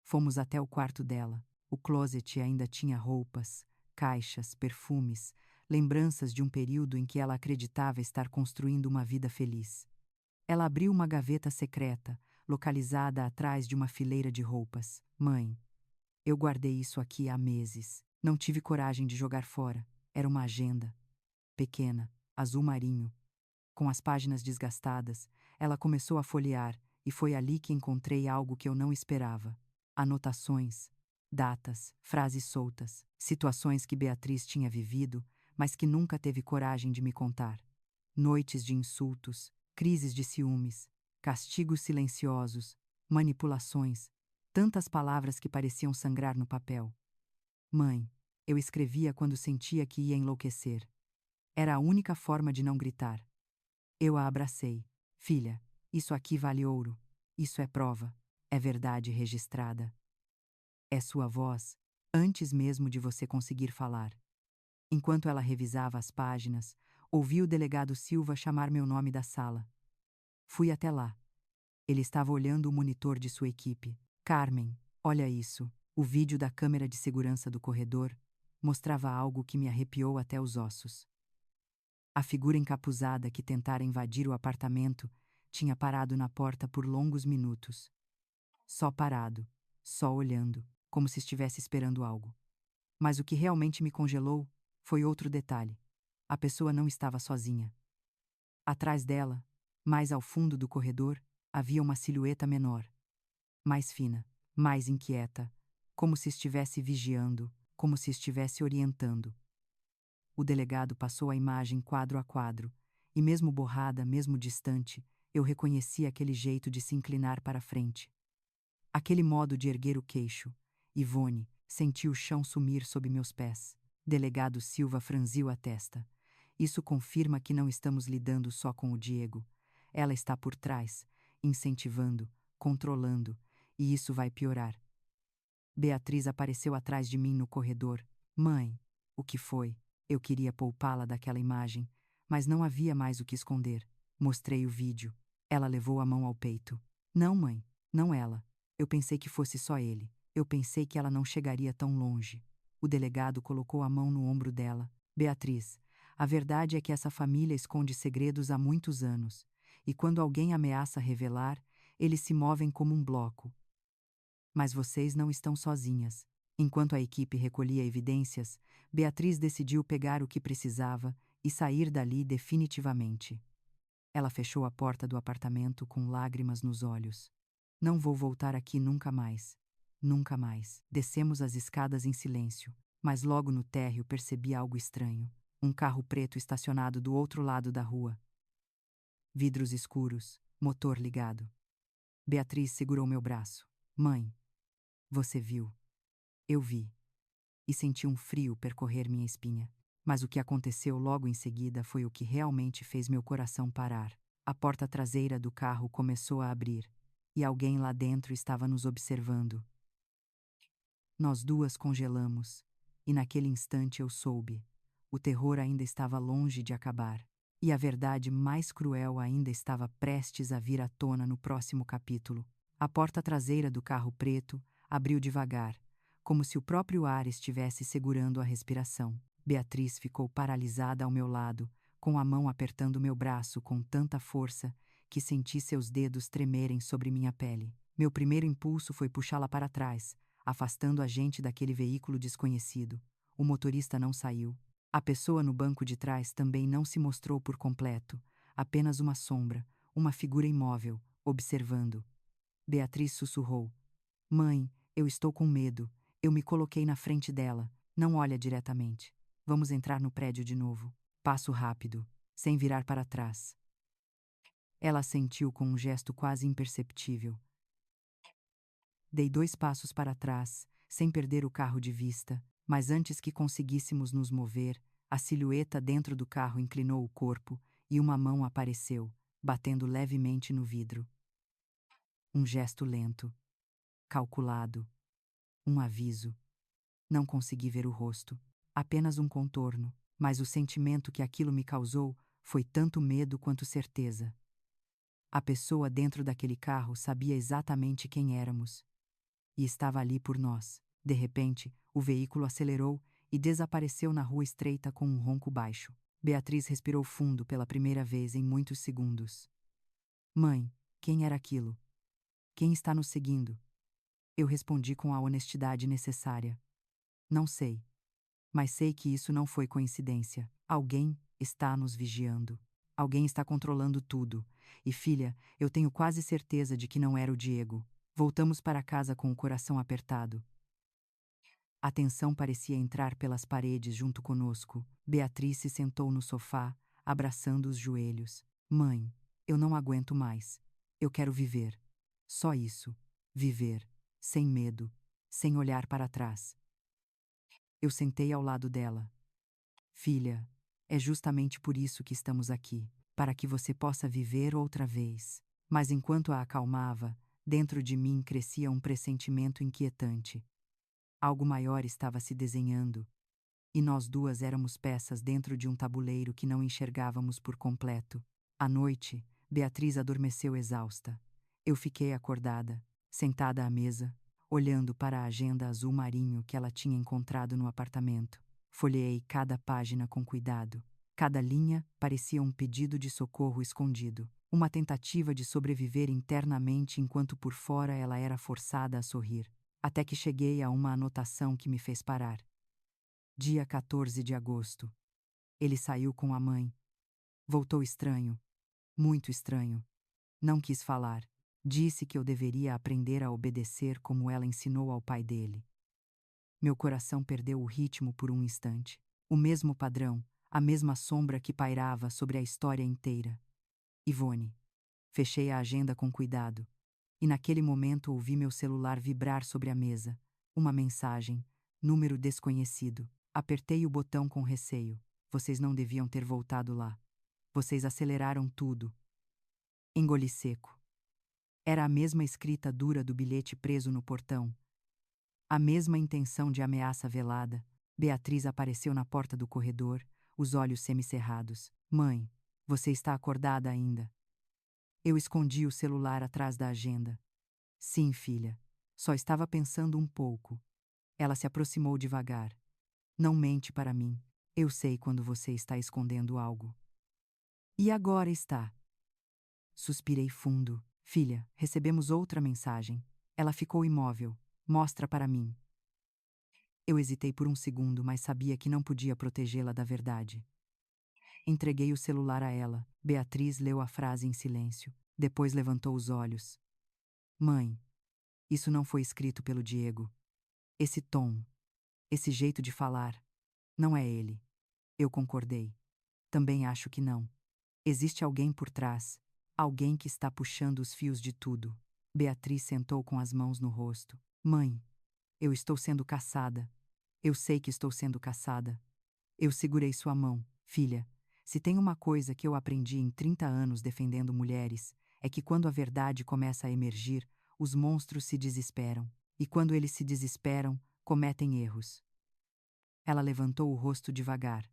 Fomos até o quarto dela. O closet ainda tinha roupas, caixas, perfumes, lembranças de um período em que ela acreditava estar construindo uma vida feliz. Ela abriu uma gaveta secreta, localizada atrás de uma fileira de roupas. Mãe, eu guardei isso aqui há meses. Não tive coragem de jogar fora. Era uma agenda. Pequena, azul marinho. Com as páginas desgastadas, ela começou a folhear, e foi ali que encontrei algo que eu não esperava. Anotações, datas, frases soltas, situações que Beatriz tinha vivido, mas que nunca teve coragem de me contar. Noites de insultos, crises de ciúmes, castigos silenciosos, manipulações, tantas palavras que pareciam sangrar no papel. Mãe, eu escrevia quando sentia que ia enlouquecer. Era a única forma de não gritar. Eu a abracei. Filha, isso aqui vale ouro. Isso é prova. É verdade registrada. É sua voz, antes mesmo de você conseguir falar. Enquanto ela revisava as páginas, ouvi o delegado Silva chamar meu nome da sala. Fui até lá. Ele estava olhando o monitor de sua equipe. Carmen, olha isso. O vídeo da câmera de segurança do corredor mostrava algo que me arrepiou até os ossos. A figura encapuzada que tentara invadir o apartamento tinha parado na porta por longos minutos. Só parado, só olhando, como se estivesse esperando algo. Mas o que realmente me congelou foi outro detalhe. A pessoa não estava sozinha. Atrás dela, mais ao fundo do corredor, havia uma silhueta menor. Mais fina, mais inquieta, como se estivesse vigiando, como se estivesse orientando. O delegado passou a imagem quadro a quadro, e mesmo borrada, mesmo distante, eu reconheci aquele jeito de se inclinar para a frente. Aquele modo de erguer o queixo. Ivone, senti o chão sumir sob meus pés. Delegado Silva franziu a testa. Isso confirma que não estamos lidando só com o Diego. Ela está por trás, incentivando, controlando, e isso vai piorar. Beatriz apareceu atrás de mim no corredor. Mãe, o que foi? Eu queria poupá-la daquela imagem, mas não havia mais o que esconder. Mostrei o vídeo. Ela levou a mão ao peito. Não, mãe, não ela. Eu pensei que fosse só ele. Eu pensei que ela não chegaria tão longe. O delegado colocou a mão no ombro dela. Beatriz, a verdade é que essa família esconde segredos há muitos anos, e quando alguém ameaça revelar, eles se movem como um bloco. Mas vocês não estão sozinhas. Enquanto a equipe recolhia evidências, Beatriz decidiu pegar o que precisava e sair dali definitivamente. Ela fechou a porta do apartamento com lágrimas nos olhos. Não vou voltar aqui nunca mais. Nunca mais. Descemos as escadas em silêncio, mas logo no térreo percebi algo estranho. Um carro preto estacionado do outro lado da rua. Vidros escuros, motor ligado. Beatriz segurou meu braço. Mãe, você viu? Eu vi. E senti um frio percorrer minha espinha. Mas o que aconteceu logo em seguida foi o que realmente fez meu coração parar. A porta traseira do carro começou a abrir, e alguém lá dentro estava nos observando. Nós duas congelamos, e naquele instante eu soube. O terror ainda estava longe de acabar, e a verdade mais cruel ainda estava prestes a vir à tona no próximo capítulo. A porta traseira do carro preto abriu devagar, como se o próprio ar estivesse segurando a respiração. Beatriz ficou paralisada ao meu lado, com a mão apertando meu braço com tanta força que senti seus dedos tremerem sobre minha pele. Meu primeiro impulso foi puxá-la para trás, afastando a gente daquele veículo desconhecido. O motorista não saiu. A pessoa no banco de trás também não se mostrou por completo, apenas uma sombra, uma figura imóvel, observando. Beatriz sussurrou. Mãe, eu estou com medo. Eu me coloquei na frente dela. Não olha diretamente. Vamos entrar no prédio de novo. Passo rápido, sem virar para trás. Ela assentiu com um gesto quase imperceptível. Dei 2 passos para trás, sem perder o carro de vista, mas antes que conseguíssemos nos mover, a silhueta dentro do carro inclinou o corpo e uma mão apareceu, batendo levemente no vidro. Um gesto lento, calculado, um aviso. Não consegui ver o rosto, apenas um contorno, mas o sentimento que aquilo me causou foi tanto medo quanto certeza. A pessoa dentro daquele carro sabia exatamente quem éramos. E estava ali por nós. De repente, o veículo acelerou e desapareceu na rua estreita com um ronco baixo. Beatriz respirou fundo pela primeira vez em muitos segundos. Mãe, quem era aquilo? Quem está nos seguindo? Eu respondi com a honestidade necessária. Não sei. Mas sei que isso não foi coincidência. Alguém está nos vigiando. Alguém está controlando tudo. E, filha, eu tenho quase certeza de que não era o Diego. Voltamos para casa com o coração apertado. A tensão parecia entrar pelas paredes junto conosco. Beatriz se sentou no sofá, abraçando os joelhos. Mãe, eu não aguento mais. Eu quero viver. Só isso. Viver. Sem medo. Sem olhar para trás. Eu sentei ao lado dela. Filha, é justamente por isso que estamos aqui, para que você possa viver outra vez. Mas enquanto a acalmava, dentro de mim crescia um pressentimento inquietante. Algo maior estava se desenhando, e nós duas éramos peças dentro de um tabuleiro que não enxergávamos por completo. À noite, Beatriz adormeceu exausta. Eu fiquei acordada, sentada à mesa, olhando para a agenda azul marinho que ela tinha encontrado no apartamento. Folheei cada página com cuidado. Cada linha parecia um pedido de socorro escondido, uma tentativa de sobreviver internamente enquanto por fora ela era forçada a sorrir. Até que cheguei a uma anotação que me fez parar. Dia 14 de agosto. Ele saiu com a mãe. Voltou estranho. Muito estranho. Não quis falar. Disse que eu deveria aprender a obedecer como ela ensinou ao pai dele. Meu coração perdeu o ritmo por um instante. O mesmo padrão, a mesma sombra que pairava sobre a história inteira. Ivone. Fechei a agenda com cuidado. E naquele momento ouvi meu celular vibrar sobre a mesa. Uma mensagem, número desconhecido. Apertei o botão com receio. Vocês não deviam ter voltado lá. Vocês aceleraram tudo. Engoli seco. Era a mesma escrita dura do bilhete preso no portão. A mesma intenção de ameaça velada. Beatriz apareceu na porta do corredor, os olhos semicerrados. Mãe, você está acordada ainda? Eu escondi o celular atrás da agenda. Sim, filha. Só estava pensando um pouco. Ela se aproximou devagar. Não mente para mim. Eu sei quando você está escondendo algo. E agora está. Suspirei fundo. Filha, recebemos outra mensagem. Ela ficou imóvel. Mostra para mim. Eu hesitei por um segundo, mas sabia que não podia protegê-la da verdade. Entreguei o celular a ela. Beatriz leu a frase em silêncio. Depois levantou os olhos. Mãe, isso não foi escrito pelo Diego. Esse tom, esse jeito de falar, não é ele. Eu concordei. Também acho que não. Existe alguém por trás, alguém que está puxando os fios de tudo. Beatriz sentou com as mãos no rosto. Mãe, eu estou sendo caçada. Eu sei que estou sendo caçada. Eu segurei sua mão. Filha, se tem uma coisa que eu aprendi em 30 anos defendendo mulheres, é que quando a verdade começa a emergir, os monstros se desesperam. E quando eles se desesperam, cometem erros. Ela levantou o rosto devagar.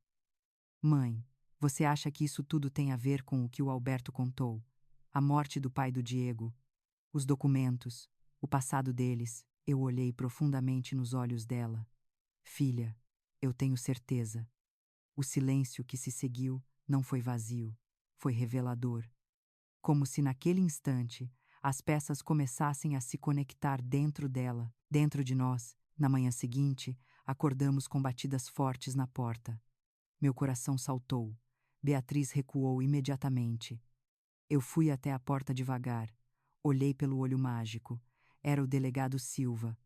Mãe, você acha que isso tudo tem a ver com o que o Alberto contou? A morte do pai do Diego, os documentos, o passado deles. Eu olhei profundamente nos olhos dela. Filha, eu tenho certeza. O silêncio que se seguiu não foi vazio, foi revelador. Como se naquele instante as peças começassem a se conectar dentro dela, dentro de nós. Na manhã seguinte, acordamos com batidas fortes na porta. Meu coração saltou. Beatriz recuou imediatamente. Eu fui até a porta devagar. Olhei pelo olho mágico. Era o delegado Silva.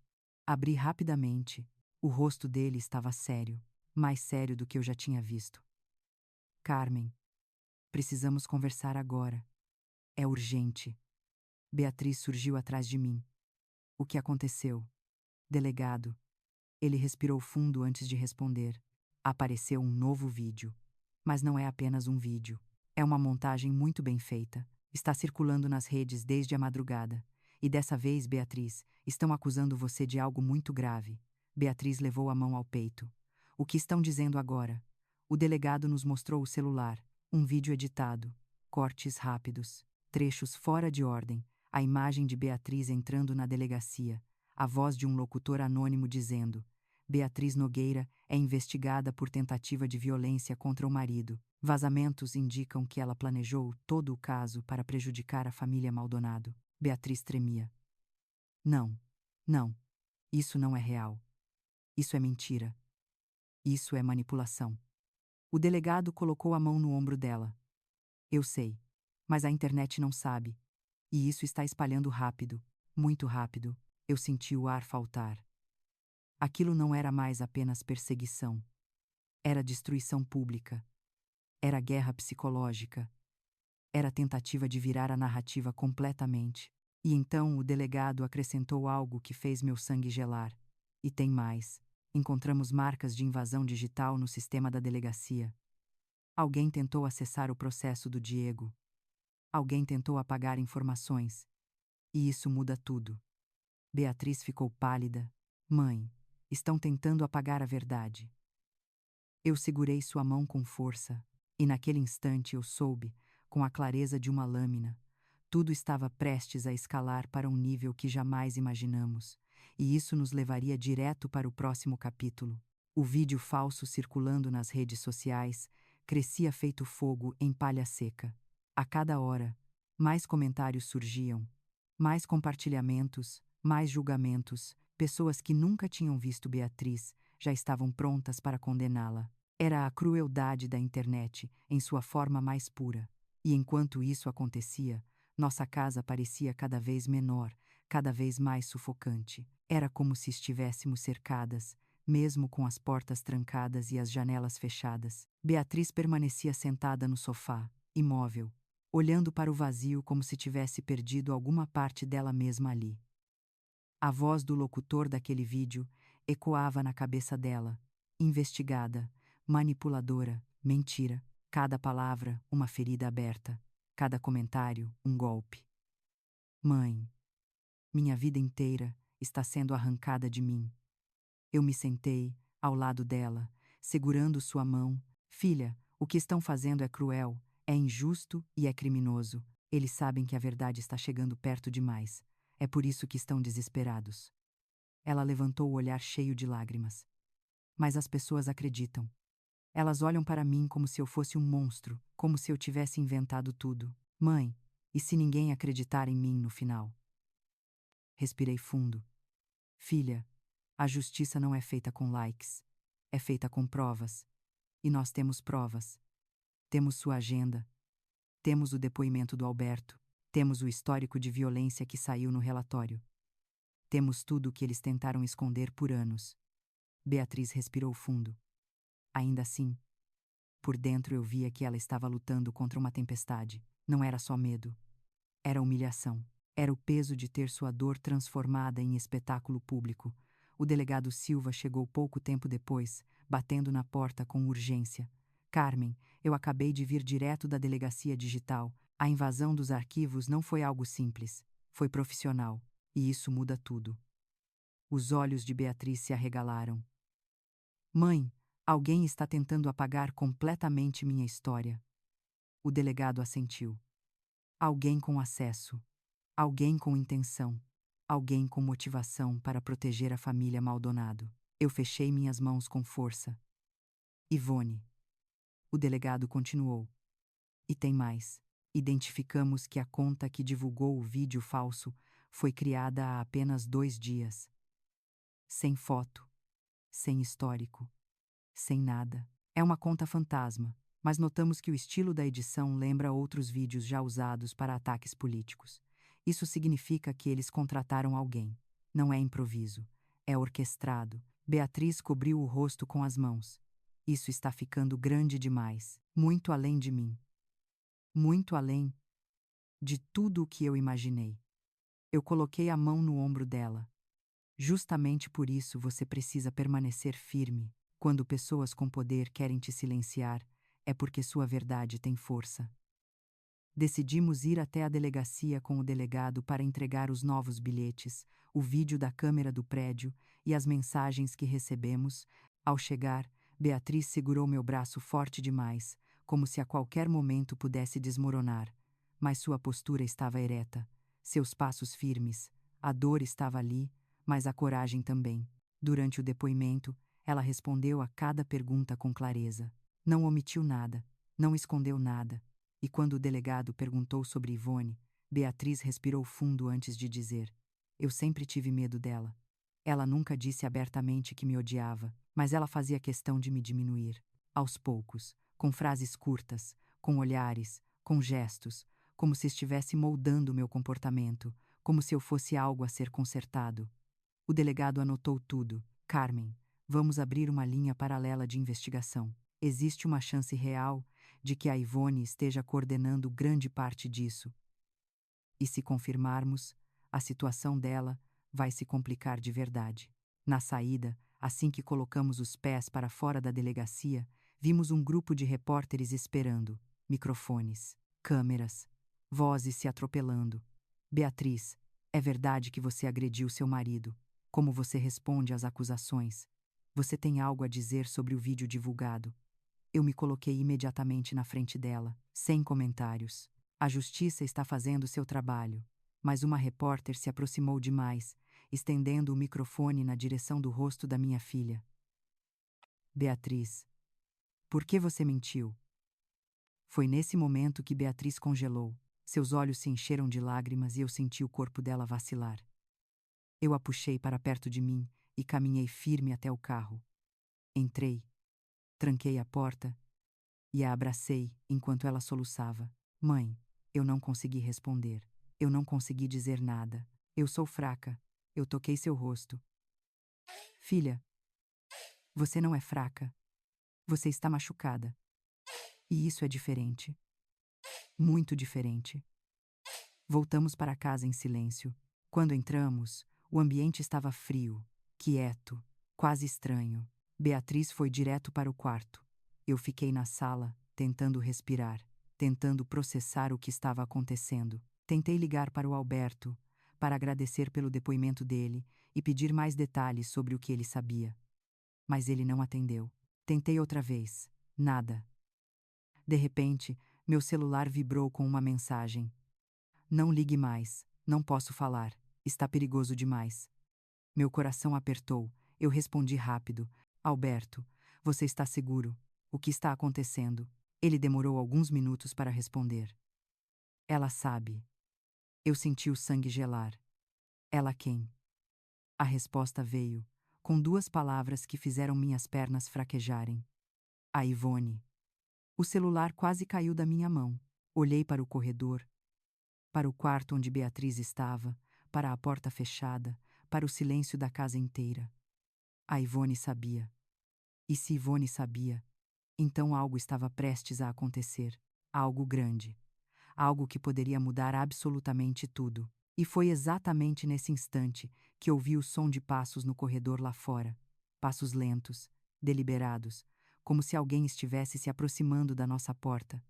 Abri rapidamente. O rosto dele estava sério, mais sério do que eu já tinha visto. Carmen, precisamos conversar agora. É urgente. Beatriz surgiu atrás de mim. O que aconteceu? Delegado. Ele respirou fundo antes de responder. Apareceu um novo vídeo. Mas não é apenas um vídeo. É uma montagem muito bem feita. Está circulando nas redes desde a madrugada. E dessa vez, Beatriz, estão acusando você de algo muito grave. Beatriz levou a mão ao peito. O que estão dizendo agora? O delegado nos mostrou o celular. Um vídeo editado. Cortes rápidos. Trechos fora de ordem. A imagem de Beatriz entrando na delegacia. A voz de um locutor anônimo dizendo: Beatriz Nogueira é investigada por tentativa de violência contra o marido. Vazamentos indicam que ela planejou todo o caso para prejudicar a família Maldonado. Beatriz tremia. Não, não. Isso não é real. Isso é mentira. Isso é manipulação. O delegado colocou a mão no ombro dela. Eu sei, mas a internet não sabe. E isso está espalhando rápido, muito rápido. Eu senti o ar faltar. Aquilo não era mais apenas perseguição. Era destruição pública. Era guerra psicológica. Era tentativa de virar a narrativa completamente. E então o delegado acrescentou algo que fez meu sangue gelar. E tem mais. Encontramos marcas de invasão digital no sistema da delegacia. Alguém tentou acessar o processo do Diego. Alguém tentou apagar informações. E isso muda tudo. Beatriz ficou pálida. Mãe, estão tentando apagar a verdade. Eu segurei sua mão com força, e naquele instante eu soube, com a clareza de uma lâmina, tudo estava prestes a escalar para um nível que jamais imaginamos, e isso nos levaria direto para o próximo capítulo. O vídeo falso circulando nas redes sociais crescia feito fogo em palha seca. A cada hora, mais comentários surgiam, mais compartilhamentos, mais julgamentos. Pessoas que nunca tinham visto Beatriz já estavam prontas para condená-la. Era a crueldade da internet em sua forma mais pura. E enquanto isso acontecia, nossa casa parecia cada vez menor, cada vez mais sufocante. Era como se estivéssemos cercadas, mesmo com as portas trancadas e as janelas fechadas. Beatriz permanecia sentada no sofá, imóvel, olhando para o vazio como se tivesse perdido alguma parte dela mesma ali. A voz do locutor daquele vídeo ecoava na cabeça dela. Investigada, manipuladora, mentira, cada palavra uma ferida aberta. cada comentário um golpe. Mãe, minha vida inteira está sendo arrancada de mim. Eu me sentei ao lado dela, segurando sua mão. Filha, o que estão fazendo é cruel, é injusto e é criminoso. Eles sabem que a verdade está chegando perto demais. É por isso que estão desesperados. Ela levantou o olhar cheio de lágrimas. Mas as pessoas acreditam. Elas olham para mim como se eu fosse um monstro, como se eu tivesse inventado tudo. Mãe, e se ninguém acreditar em mim no final? Respirei fundo. Filha, a justiça não é feita com likes. É feita com provas. E nós temos provas. Temos sua agenda. Temos o depoimento do Alberto. Temos o histórico de violência que saiu no relatório. Temos tudo o que eles tentaram esconder por anos. Beatriz respirou fundo. Ainda assim, por dentro eu via que ela estava lutando contra uma tempestade. Não era só medo. Era humilhação. Era o peso de ter sua dor transformada em espetáculo público. O delegado Silva chegou pouco tempo depois, batendo na porta com urgência. Carmen, eu acabei de vir direto da delegacia digital. A invasão dos arquivos não foi algo simples. Foi profissional. E isso muda tudo. Os olhos de Beatriz se arregalaram. Mãe, alguém está tentando apagar completamente minha história. O delegado assentiu. Alguém com acesso. Alguém com intenção. Alguém com motivação para proteger a família Maldonado. Eu fechei minhas mãos com força. Ivone. O delegado continuou. E tem mais. Identificamos que a conta que divulgou o vídeo falso foi criada há apenas 2 dias. Sem foto. Sem histórico. Sem nada. É uma conta fantasma, mas notamos que o estilo da edição lembra outros vídeos já usados para ataques políticos. Isso significa que eles contrataram alguém. Não é improviso. É orquestrado. Beatriz cobriu o rosto com as mãos. Isso está ficando grande demais. Muito além de mim. Muito além de tudo o que eu imaginei. Eu coloquei a mão no ombro dela. Justamente por isso você precisa permanecer firme. Quando pessoas com poder querem te silenciar, é porque sua verdade tem força. Decidimos ir até a delegacia com o delegado para entregar os novos bilhetes, o vídeo da câmera do prédio e as mensagens que recebemos. Ao chegar, Beatriz segurou meu braço forte demais, como se a qualquer momento pudesse desmoronar, mas sua postura estava ereta, seus passos firmes. A dor estava ali, mas a coragem também. Durante o depoimento, ela respondeu a cada pergunta com clareza. Não omitiu nada, não escondeu nada. E quando o delegado perguntou sobre Ivone, Beatriz respirou fundo antes de dizer: Eu sempre tive medo dela. Ela nunca disse abertamente que me odiava, mas ela fazia questão de me diminuir. Aos poucos, com frases curtas, com olhares, com gestos, como se estivesse moldando meu comportamento, como se eu fosse algo a ser consertado. O delegado anotou tudo. Carmen, vamos abrir uma linha paralela de investigação. Existe uma chance real de que a Ivone esteja coordenando grande parte disso. E se confirmarmos, a situação dela vai se complicar de verdade. Na saída, assim que colocamos os pés para fora da delegacia, vimos um grupo de repórteres esperando, microfones, câmeras, vozes se atropelando. Beatriz, é verdade que você agrediu seu marido. Como você responde às acusações? Você tem algo a dizer sobre o vídeo divulgado? Eu me coloquei imediatamente na frente dela, sem comentários. A justiça está fazendo seu trabalho. Mas uma repórter se aproximou demais, estendendo o microfone na direção do rosto da minha filha. Beatriz, por que você mentiu? Foi nesse momento que Beatriz congelou. Seus olhos se encheram de lágrimas e eu senti o corpo dela vacilar. Eu a puxei para perto de mim e caminhei firme até o carro. Entrei, tranquei a porta e a abracei enquanto ela soluçava. Mãe, eu não consegui responder. Eu não consegui dizer nada. Eu sou fraca. Eu toquei seu rosto. Filha, você não é fraca. Você está machucada. E isso é diferente. Muito diferente. Voltamos para casa em silêncio. Quando entramos, o ambiente estava frio, quieto, quase estranho. Beatriz foi direto para o quarto. Eu fiquei na sala, tentando respirar, tentando processar o que estava acontecendo. Tentei ligar para o Alberto, para agradecer pelo depoimento dele e pedir mais detalhes sobre o que ele sabia. Mas ele não atendeu. Tentei outra vez. Nada. De repente, meu celular vibrou com uma mensagem. Não ligue mais. Não posso falar. Está perigoso demais. Meu coração apertou. Eu respondi rápido. Alberto, você está seguro? O que está acontecendo? Ele demorou alguns minutos para responder. Ela sabe. Eu senti o sangue gelar. Ela quem? A resposta veio, com duas palavras que fizeram minhas pernas fraquejarem. A Ivone. O celular quase caiu da minha mão. Olhei para o corredor, para o quarto onde Beatriz estava, para a porta fechada, para o silêncio da casa inteira. A Ivone sabia. E se Ivone sabia, então algo estava prestes a acontecer. Algo grande. Algo que poderia mudar absolutamente tudo. E foi exatamente nesse instante que ouvi o som de passos no corredor lá fora. Passos lentos, deliberados, como se alguém estivesse se aproximando da nossa porta.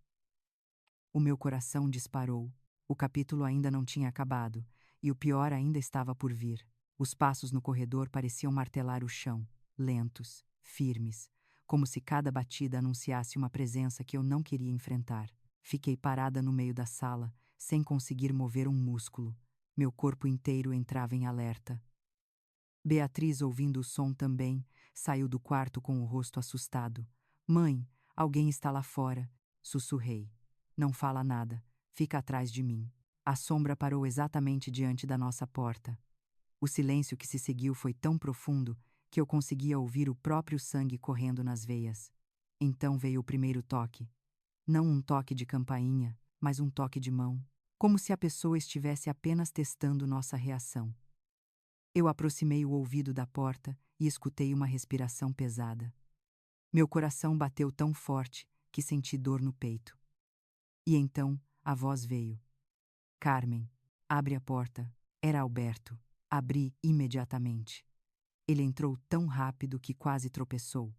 O meu coração disparou. O capítulo ainda não tinha acabado, e o pior ainda estava por vir. Os passos no corredor pareciam martelar o chão, lentos, firmes, como se cada batida anunciasse uma presença que eu não queria enfrentar. Fiquei parada no meio da sala, sem conseguir mover um músculo. Meu corpo inteiro entrava em alerta. Beatriz, ouvindo o som também, saiu do quarto com o rosto assustado. Mãe, alguém está lá fora, sussurrei. Não fala nada, fica atrás de mim. A sombra parou exatamente diante da nossa porta. O silêncio que se seguiu foi tão profundo que eu conseguia ouvir o próprio sangue correndo nas veias. Então veio o primeiro toque. Não um toque de campainha, mas um toque de mão, como se a pessoa estivesse apenas testando nossa reação. Eu aproximei o ouvido da porta e escutei uma respiração pesada. Meu coração bateu tão forte que senti dor no peito. E então, a voz veio. Carmen, abre a porta. Era Alberto. Abri imediatamente. Ele entrou tão rápido que quase tropeçou.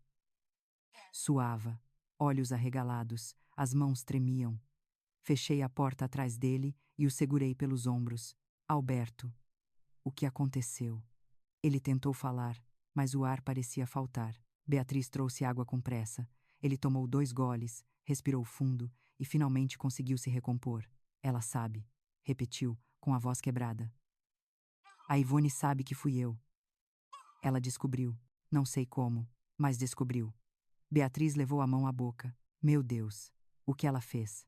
Suava, olhos arregalados, as mãos tremiam. Fechei a porta atrás dele e o segurei pelos ombros. Alberto. O que aconteceu? Ele tentou falar, mas o ar parecia faltar. Beatriz trouxe água com pressa. Ele tomou 2 goles, respirou fundo e finalmente conseguiu se recompor. Ela sabe, repetiu, com a voz quebrada. A Ivone sabe que fui eu. Ela descobriu. Não sei como, mas descobriu. Beatriz levou a mão à boca. Meu Deus, o que ela fez?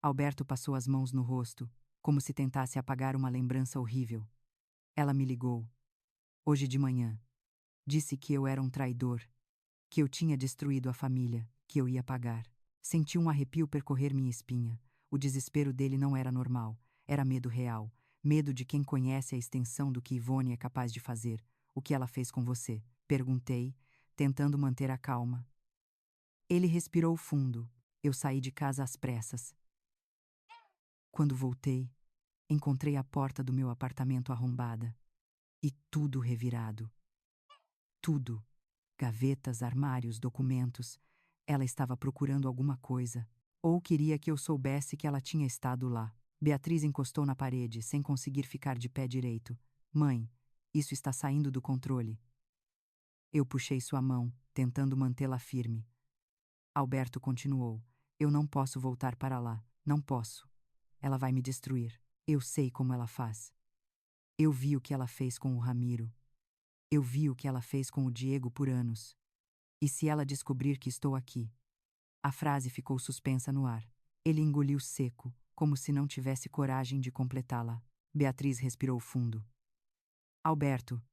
Alberto passou as mãos no rosto, como se tentasse apagar uma lembrança horrível. Ela me ligou. Hoje de manhã. Disse que eu era um traidor, que eu tinha destruído a família, que eu ia pagar. Senti um arrepio percorrer minha espinha. O desespero dele não era normal, era medo real. Medo de quem conhece a extensão do que Ivone é capaz de fazer. O que ela fez com você? Perguntei, tentando manter a calma. Ele respirou fundo. Eu saí de casa às pressas. Quando voltei, encontrei a porta do meu apartamento arrombada. E tudo revirado. Tudo. Gavetas, armários, documentos. Ela estava procurando alguma coisa. Ou queria que eu soubesse que ela tinha estado lá. Beatriz encostou na parede, sem conseguir ficar de pé direito. Mãe, isso está saindo do controle. Eu puxei sua mão, tentando mantê-la firme. Alberto continuou. Eu não posso voltar para lá. Não posso. Ela vai me destruir. Eu sei como ela faz. Eu vi o que ela fez com o Ramiro. Eu vi o que ela fez com o Diego por anos. E se ela descobrir que estou aqui? A frase ficou suspensa no ar. Ele engoliu seco, como se não tivesse coragem de completá-la. Beatriz respirou fundo. Alberto,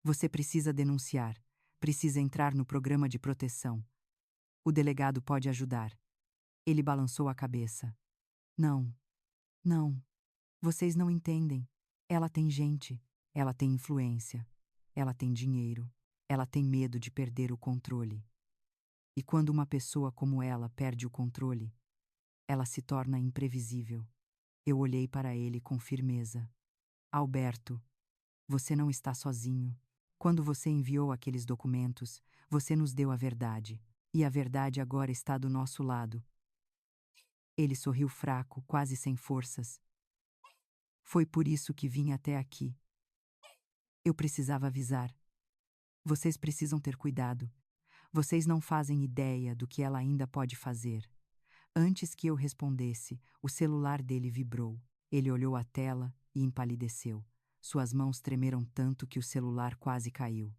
você precisa denunciar. Precisa entrar no programa de proteção. O delegado pode ajudar. Ele balançou a cabeça. Não. Não. Vocês não entendem. Ela tem gente. Ela tem influência. Ela tem dinheiro. Ela tem medo de perder o controle. E quando uma pessoa como ela perde o controle, ela se torna imprevisível. Eu olhei para ele com firmeza. Alberto, você não está sozinho. Quando você enviou aqueles documentos, você nos deu a verdade. E a verdade agora está do nosso lado. Ele sorriu fraco, quase sem forças. Foi por isso que vim até aqui. Eu precisava avisar. Vocês precisam ter cuidado. Vocês não fazem ideia do que ela ainda pode fazer. Antes que eu respondesse, o celular dele vibrou. Ele olhou a tela e empalideceu. Suas mãos tremeram tanto que o celular quase caiu.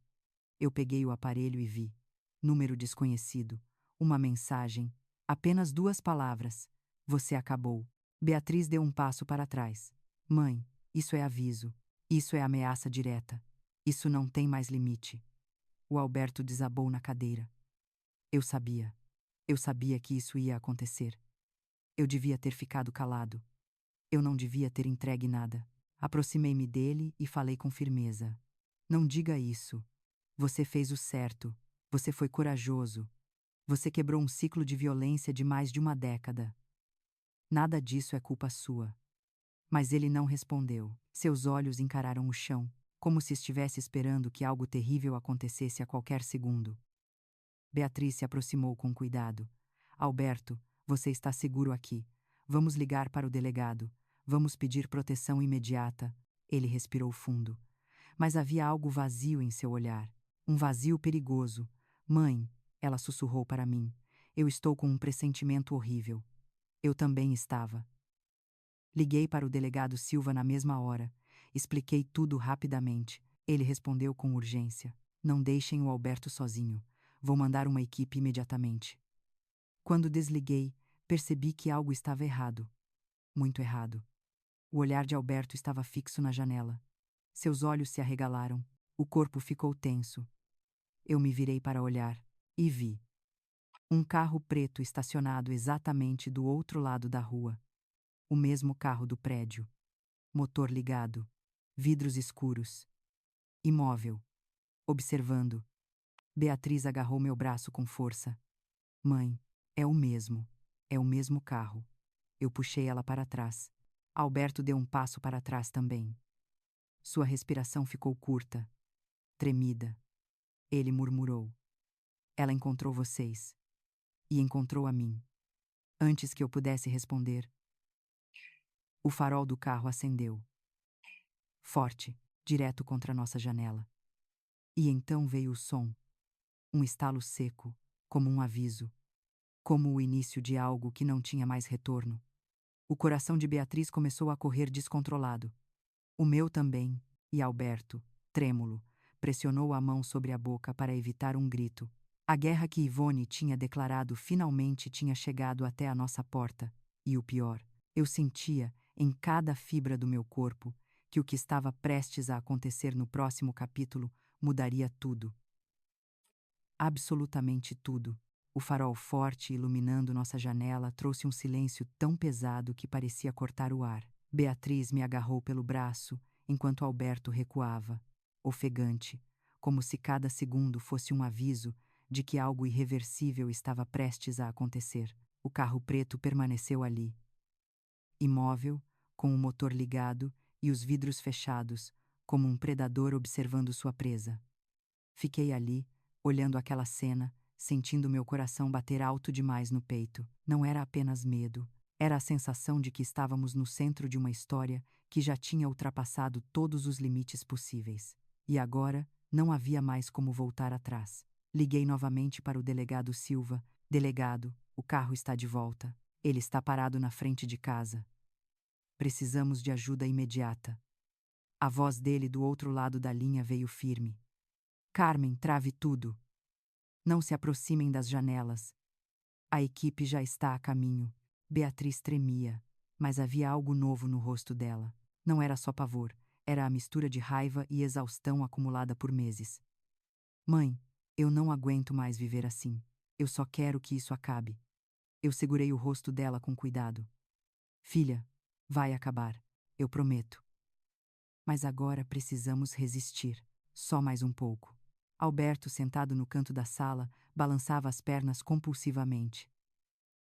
Eu peguei o aparelho e vi. Número desconhecido. Uma mensagem. Apenas 2 palavras. Você acabou. Beatriz deu um passo para trás. Mãe, isso é aviso. Isso é ameaça direta. Isso não tem mais limite. O Alberto desabou na cadeira. Eu sabia. Eu sabia que isso ia acontecer. Eu devia ter ficado calado. Eu não devia ter entregue nada. Aproximei-me dele e falei com firmeza. Não diga isso. Você fez o certo. Você foi corajoso. Você quebrou um ciclo de violência de mais de uma década. Nada disso é culpa sua. Mas ele não respondeu. Seus olhos encararam o chão, como se estivesse esperando que algo terrível acontecesse a qualquer segundo. Beatriz se aproximou com cuidado. Alberto, você está seguro aqui. Vamos ligar para o delegado. Vamos pedir proteção imediata. Ele respirou fundo. Mas havia algo vazio em seu olhar. Um vazio perigoso. Mãe, ela sussurrou para mim. Eu estou com um pressentimento horrível. Eu também estava. Liguei para o delegado Silva na mesma hora. Expliquei tudo rapidamente. Ele respondeu com urgência. Não deixem o Alberto sozinho. Vou mandar uma equipe imediatamente. Quando desliguei, percebi que algo estava errado. Muito errado. O olhar de Alberto estava fixo na janela. Seus olhos se arregalaram. O corpo ficou tenso. Eu me virei para olhar e vi um carro preto estacionado exatamente do outro lado da rua. O mesmo carro do prédio. Motor ligado. Vidros escuros. Imóvel. Observando. Beatriz agarrou meu braço com força. Mãe, é o mesmo. É o mesmo carro. Eu puxei ela para trás. Alberto deu um passo para trás também. Sua respiração ficou curta, tremida. Ele murmurou. Ela encontrou vocês. E encontrou a mim. Antes que eu pudesse responder, o farol do carro acendeu. Forte, direto contra nossa janela. E então veio o som. Um estalo seco, como um aviso. Como o início de algo que não tinha mais retorno. O coração de Beatriz começou a correr descontrolado. O meu também, e Alberto, trêmulo, pressionou a mão sobre a boca para evitar um grito. A guerra que Ivone tinha declarado finalmente tinha chegado até a nossa porta, e o pior, eu sentia, em cada fibra do meu corpo, que o que estava prestes a acontecer no próximo capítulo mudaria tudo. Absolutamente tudo. O farol forte iluminando nossa janela trouxe um silêncio tão pesado que parecia cortar o ar. Beatriz me agarrou pelo braço, enquanto Alberto recuava, ofegante, como se cada segundo fosse um aviso de que algo irreversível estava prestes a acontecer. O carro preto permaneceu ali, imóvel, com o motor ligado e os vidros fechados, como um predador observando sua presa. Fiquei ali, olhando aquela cena, sentindo meu coração bater alto demais no peito. Não era apenas medo, era a sensação de que estávamos no centro de uma história que já tinha ultrapassado todos os limites possíveis. E agora, não havia mais como voltar atrás. Liguei novamente para o delegado Silva. Delegado, o carro está de volta. Ele está parado na frente de casa. Precisamos de ajuda imediata. A voz dele do outro lado da linha veio firme. Carmen, trave tudo. Não se aproximem das janelas. A equipe já está a caminho. Beatriz tremia, mas havia algo novo no rosto dela. Não era só pavor, era a mistura de raiva e exaustão acumulada por meses. Mãe, eu não aguento mais viver assim. Eu só quero que isso acabe. Eu segurei o rosto dela com cuidado. Filha, vai acabar. Eu prometo. Mas agora precisamos resistir. Só mais um pouco. Alberto, sentado no canto da sala, balançava as pernas compulsivamente.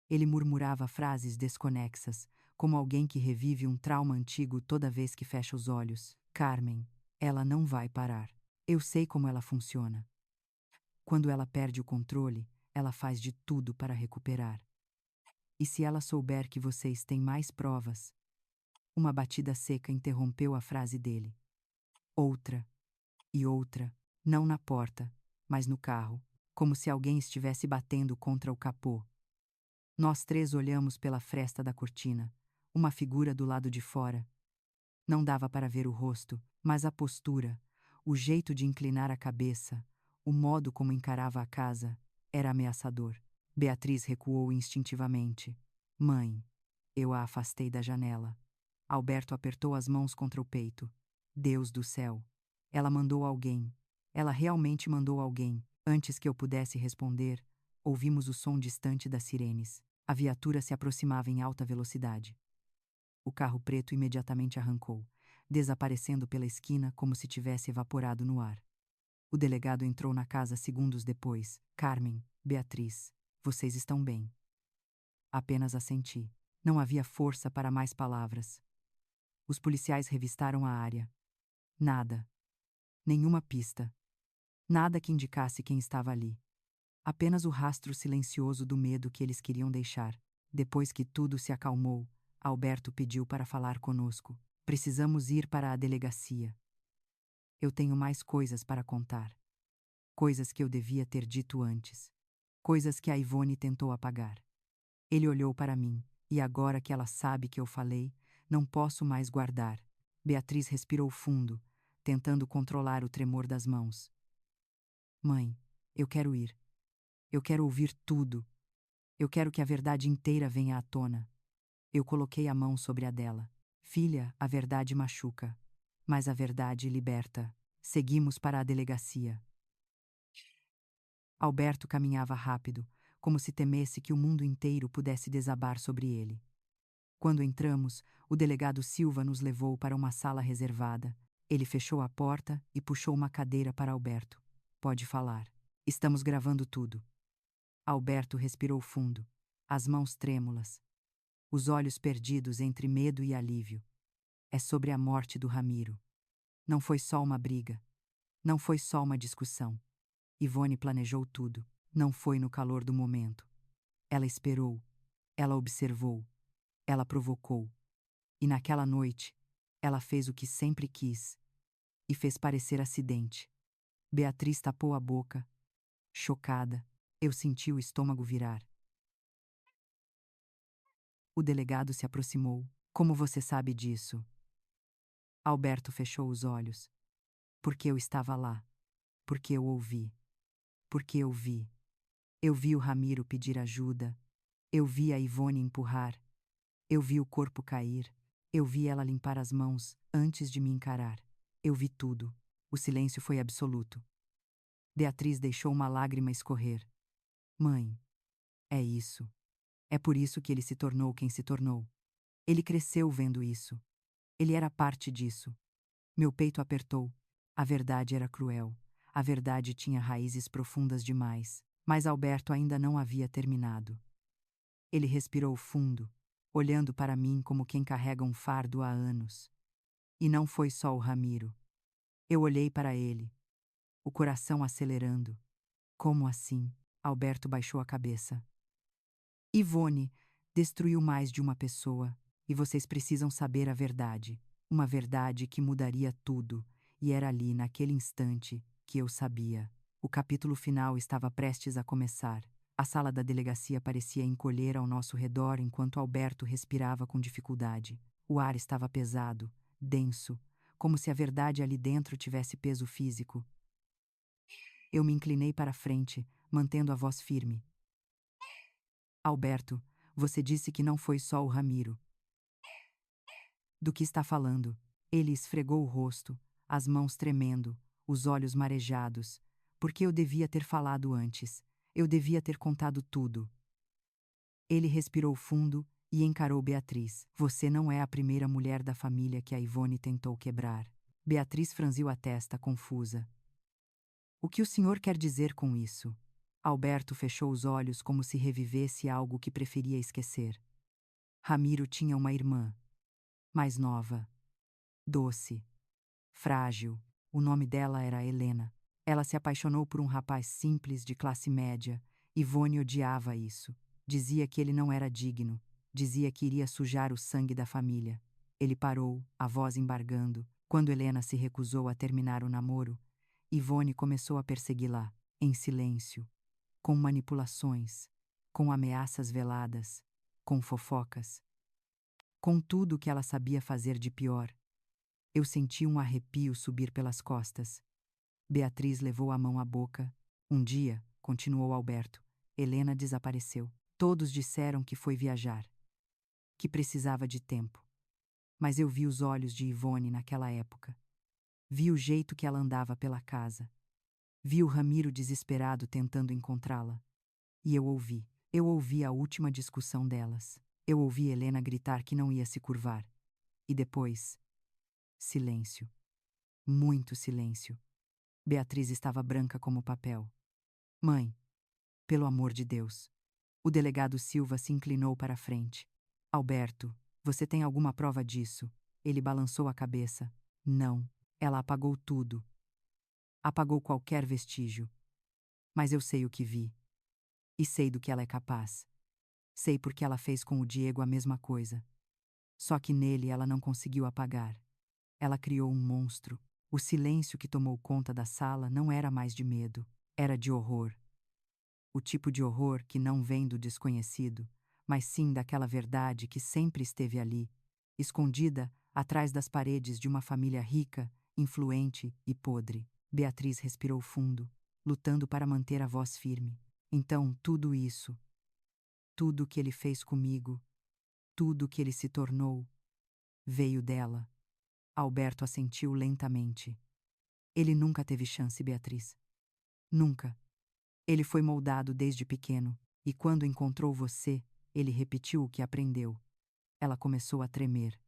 Ele murmurava frases desconexas, como alguém que revive um trauma antigo toda vez que fecha os olhos. Carmen, ela não vai parar. Eu sei como ela funciona. Quando ela perde o controle, ela faz de tudo para recuperar. E se ela souber que vocês têm mais provas? Uma batida seca interrompeu a frase dele. Outra. E outra. Não na porta, mas no carro, como se alguém estivesse batendo contra o capô. Nós três olhamos pela fresta da cortina, uma figura do lado de fora. Não dava para ver o rosto, mas a postura, o jeito de inclinar a cabeça, o modo como encarava a casa, era ameaçador. Beatriz recuou instintivamente. Mãe. Eu a afastei da janela. Alberto apertou as mãos contra o peito. Deus do céu. Ela mandou alguém. Ela realmente mandou alguém. Antes que eu pudesse responder, ouvimos o som distante das sirenes. A viatura se aproximava em alta velocidade. O carro preto imediatamente arrancou, desaparecendo pela esquina como se tivesse evaporado no ar. O delegado entrou na casa segundos depois. Carmen, Beatriz, vocês estão bem. Apenas assenti. Não havia força para mais palavras. Os policiais revistaram a área. Nada. Nenhuma pista. Nada que indicasse quem estava ali. Apenas o rastro silencioso do medo que eles queriam deixar. Depois que tudo se acalmou, Alberto pediu para falar conosco. Precisamos ir para a delegacia. Eu tenho mais coisas para contar. Coisas que eu devia ter dito antes. Coisas que a Ivone tentou apagar. Ele olhou para mim, e agora que ela sabe que eu falei, não posso mais guardar. Beatriz respirou fundo, tentando controlar o tremor das mãos. Mãe, eu quero ir. Eu quero ouvir tudo. Eu quero que a verdade inteira venha à tona. Eu coloquei a mão sobre a dela. Filha, a verdade machuca. Mas a verdade liberta. Seguimos para a delegacia. Alberto caminhava rápido, como se temesse que o mundo inteiro pudesse desabar sobre ele. Quando entramos, o delegado Silva nos levou para uma sala reservada. Ele fechou a porta e puxou uma cadeira para Alberto. Pode falar. Estamos gravando tudo. Alberto respirou fundo, as mãos trêmulas, os olhos perdidos entre medo e alívio. É sobre a morte do Ramiro. Não foi só uma briga. Não foi só uma discussão. Ivone planejou tudo. Não foi no calor do momento. Ela esperou. Ela observou. Ela provocou. E naquela noite, ela fez o que sempre quis. E fez parecer acidente. Beatriz tapou a boca. Chocada, eu senti o estômago virar. O delegado se aproximou. Como você sabe disso? Alberto fechou os olhos. Porque eu estava lá. Porque eu ouvi. Porque eu vi. Eu vi o Ramiro pedir ajuda. Eu vi a Ivone empurrar. Eu vi o corpo cair. Eu vi ela limpar as mãos antes de me encarar. Eu vi tudo. O silêncio foi absoluto. Beatriz deixou uma lágrima escorrer. Mãe, é isso. É por isso que ele se tornou quem se tornou. Ele cresceu vendo isso. Ele era parte disso. Meu peito apertou. A verdade era cruel. A verdade tinha raízes profundas demais. Mas Alberto ainda não havia terminado. Ele respirou fundo, olhando para mim como quem carrega um fardo há anos. E não foi só o Ramiro. Eu olhei para ele, o coração acelerando. Como assim? Alberto baixou a cabeça. Ivone destruiu mais de uma pessoa, e vocês precisam saber a verdade. Uma verdade que mudaria tudo, e era ali, naquele instante, que eu sabia. O capítulo final estava prestes a começar. A sala da delegacia parecia encolher ao nosso redor enquanto Alberto respirava com dificuldade. O ar estava pesado, denso, como se a verdade ali dentro tivesse peso físico. Eu me inclinei para a frente, mantendo a voz firme. Alberto, você disse que não foi só o Ramiro. Do que está falando? Ele esfregou o rosto, as mãos tremendo, os olhos marejados. Porque eu devia ter falado antes. Eu devia ter contado tudo. Ele respirou fundo e encarou Beatriz. Você não é a primeira mulher da família que a Ivone tentou quebrar. Beatriz franziu a testa, confusa. O que o senhor quer dizer com isso? Alberto fechou os olhos como se revivesse algo que preferia esquecer. Ramiro tinha uma irmã. Mais nova. Doce. Frágil. O nome dela era Helena. Ela se apaixonou por um rapaz simples de classe média. Ivone odiava isso. Dizia que ele não era digno. Dizia que iria sujar o sangue da família. Ele parou, a voz embargando. Quando Helena se recusou a terminar o namoro, Ivone começou a persegui-la, em silêncio, com manipulações, com ameaças veladas, com fofocas, com tudo o que ela sabia fazer de pior. Eu senti um arrepio subir pelas costas. Beatriz levou a mão à boca. Um dia, continuou Alberto, Helena desapareceu. Todos disseram que foi viajar, que precisava de tempo. Mas eu vi os olhos de Ivone naquela época. Vi o jeito que ela andava pela casa. Vi o Ramiro desesperado tentando encontrá-la. E eu ouvi a última discussão delas. Eu ouvi Helena gritar que não ia se curvar. E depois, silêncio. Muito silêncio. Beatriz estava branca como papel. Mãe, pelo amor de Deus. O delegado Silva se inclinou para a frente. Alberto, você tem alguma prova disso? Ele balançou a cabeça. Não. Ela apagou tudo. Apagou qualquer vestígio. Mas eu sei o que vi. E sei do que ela é capaz. Sei porque ela fez com o Diego a mesma coisa. Só que nele ela não conseguiu apagar. Ela criou um monstro. O silêncio que tomou conta da sala não era mais de medo, era de horror. O tipo de horror que não vem do desconhecido, mas sim daquela verdade que sempre esteve ali, escondida atrás das paredes de uma família rica, influente e podre. Beatriz respirou fundo, lutando para manter a voz firme. Então, tudo isso, tudo o que ele fez comigo, tudo o que ele se tornou, veio dela. Alberto assentiu lentamente. Ele nunca teve chance, Beatriz. Nunca. Ele foi moldado desde pequeno, e quando encontrou você, ele repetiu o que aprendeu. Ela começou a tremer,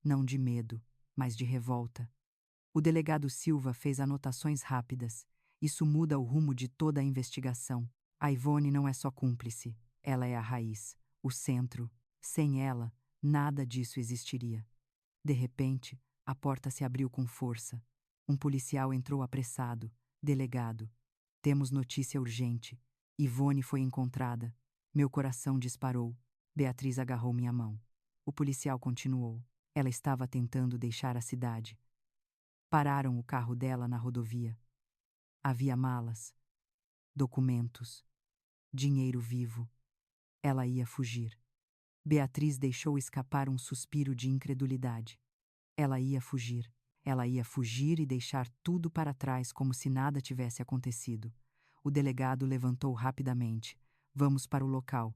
não de medo, mas de revolta. O delegado Silva fez anotações rápidas. Isso muda o rumo de toda a investigação. A Ivone não é só cúmplice, ela é a raiz, o centro. Sem ela, nada disso existiria. De repente, a porta se abriu com força. Um policial entrou apressado. Delegado. Temos notícia urgente. Ivone foi encontrada. Meu coração disparou. Beatriz agarrou minha mão. O policial continuou. Ela estava tentando deixar a cidade. Pararam o carro dela na rodovia. Havia malas, documentos, dinheiro vivo. Ela ia fugir. Beatriz deixou escapar um suspiro de incredulidade. Ela ia fugir. Ela ia fugir e deixar tudo para trás como se nada tivesse acontecido. O delegado levantou rapidamente. Vamos para o local.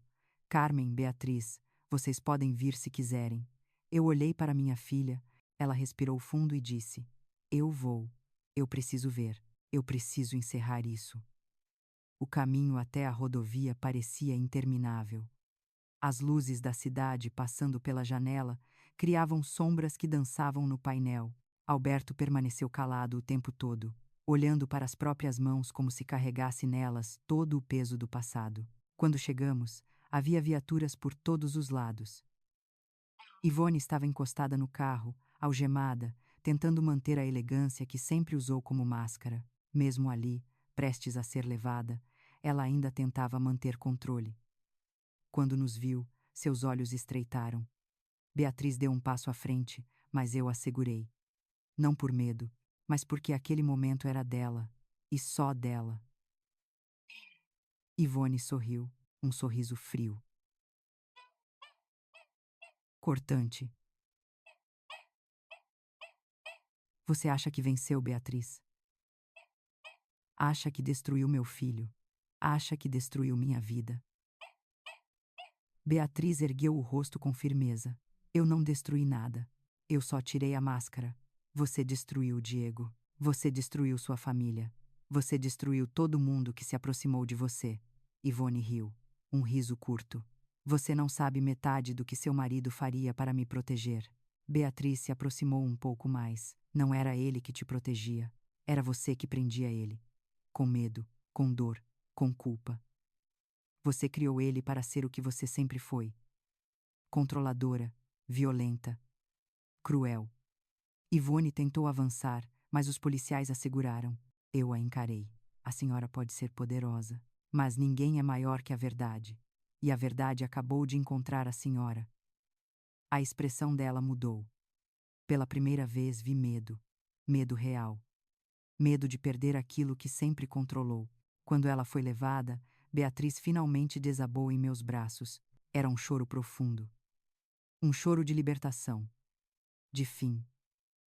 Carmen, Beatriz, vocês podem vir se quiserem. Eu olhei para minha filha. Ela respirou fundo e disse: Eu vou. Eu preciso ver. Eu preciso encerrar isso. O caminho até a rodovia parecia interminável. As luzes da cidade passando pela janela criavam sombras que dançavam no painel. Alberto permaneceu calado o tempo todo, olhando para as próprias mãos como se carregasse nelas todo o peso do passado. Quando chegamos, havia viaturas por todos os lados. Ivone estava encostada no carro, algemada, tentando manter a elegância que sempre usou como máscara. Mesmo ali, prestes a ser levada, ela ainda tentava manter controle. Quando nos viu, seus olhos estreitaram. Beatriz deu um passo à frente, mas eu a segurei. Não por medo, mas porque aquele momento era dela, e só dela. Ivone sorriu, um sorriso frio, cortante. Você acha que venceu, Beatriz? Acha que destruiu meu filho? Acha que destruiu minha vida? Beatriz ergueu o rosto com firmeza. Eu não destruí nada. Eu só tirei a máscara. Você destruiu o Diego. Você destruiu sua família. Você destruiu todo mundo que se aproximou de você. Ivone riu. Um riso curto. Você não sabe metade do que seu marido faria para me proteger. Beatriz se aproximou um pouco mais. Não era ele que te protegia. Era você que prendia ele. Com medo, com dor, com culpa. Você criou ele para ser o que você sempre foi. Controladora, violenta, cruel. Ivone tentou avançar, mas os policiais a seguraram. Eu a encarei. A senhora pode ser poderosa, mas ninguém é maior que a verdade. e a verdade acabou de encontrar a senhora. A expressão dela mudou. Pela primeira vez vi medo. Medo real. Medo de perder aquilo que sempre controlou. Quando ela foi levada, Beatriz finalmente desabou em meus braços. Era um choro profundo. Um choro de libertação. De fim.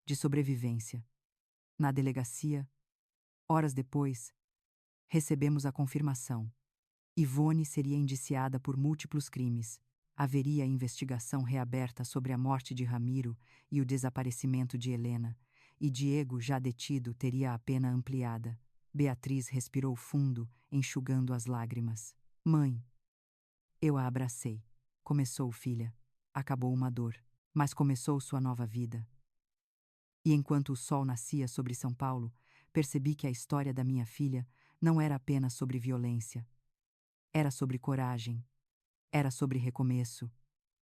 De sobrevivência. Na delegacia, horas depois, recebemos a confirmação. Ivone seria indiciada por múltiplos crimes. Haveria investigação reaberta sobre a morte de Ramiro e o desaparecimento de Helena, e Diego, já detido, teria a pena ampliada. Beatriz respirou fundo, enxugando as lágrimas. Mãe. Eu a abracei. Começou, filha. Acabou uma dor, mas começou sua nova vida. E enquanto o sol nascia sobre São Paulo, percebi que a história da minha filha não era apenas sobre violência. Era sobre coragem. Era sobre recomeço.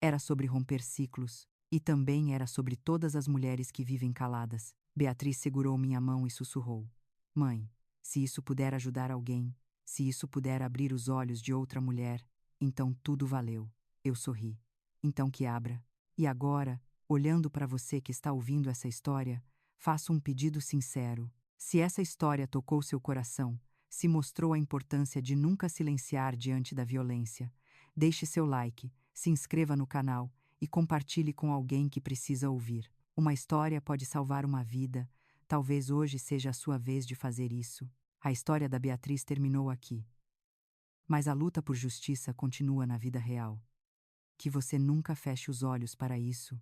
Era sobre romper ciclos. E também era sobre todas as mulheres que vivem caladas. Beatriz segurou minha mão e sussurrou: Mãe, se isso puder ajudar alguém, se isso puder abrir os olhos de outra mulher, então tudo valeu. Eu sorri. Então que abra. E agora, olhando para você que está ouvindo essa história, faço um pedido sincero. Se essa história tocou seu coração, se mostrou a importância de nunca silenciar diante da violência, deixe seu like, se inscreva no canal e compartilhe com alguém que precisa ouvir. Uma história pode salvar uma vida, talvez hoje seja a sua vez de fazer isso. A história da Beatriz terminou aqui. Mas a luta por justiça continua na vida real. Que você nunca feche os olhos para isso.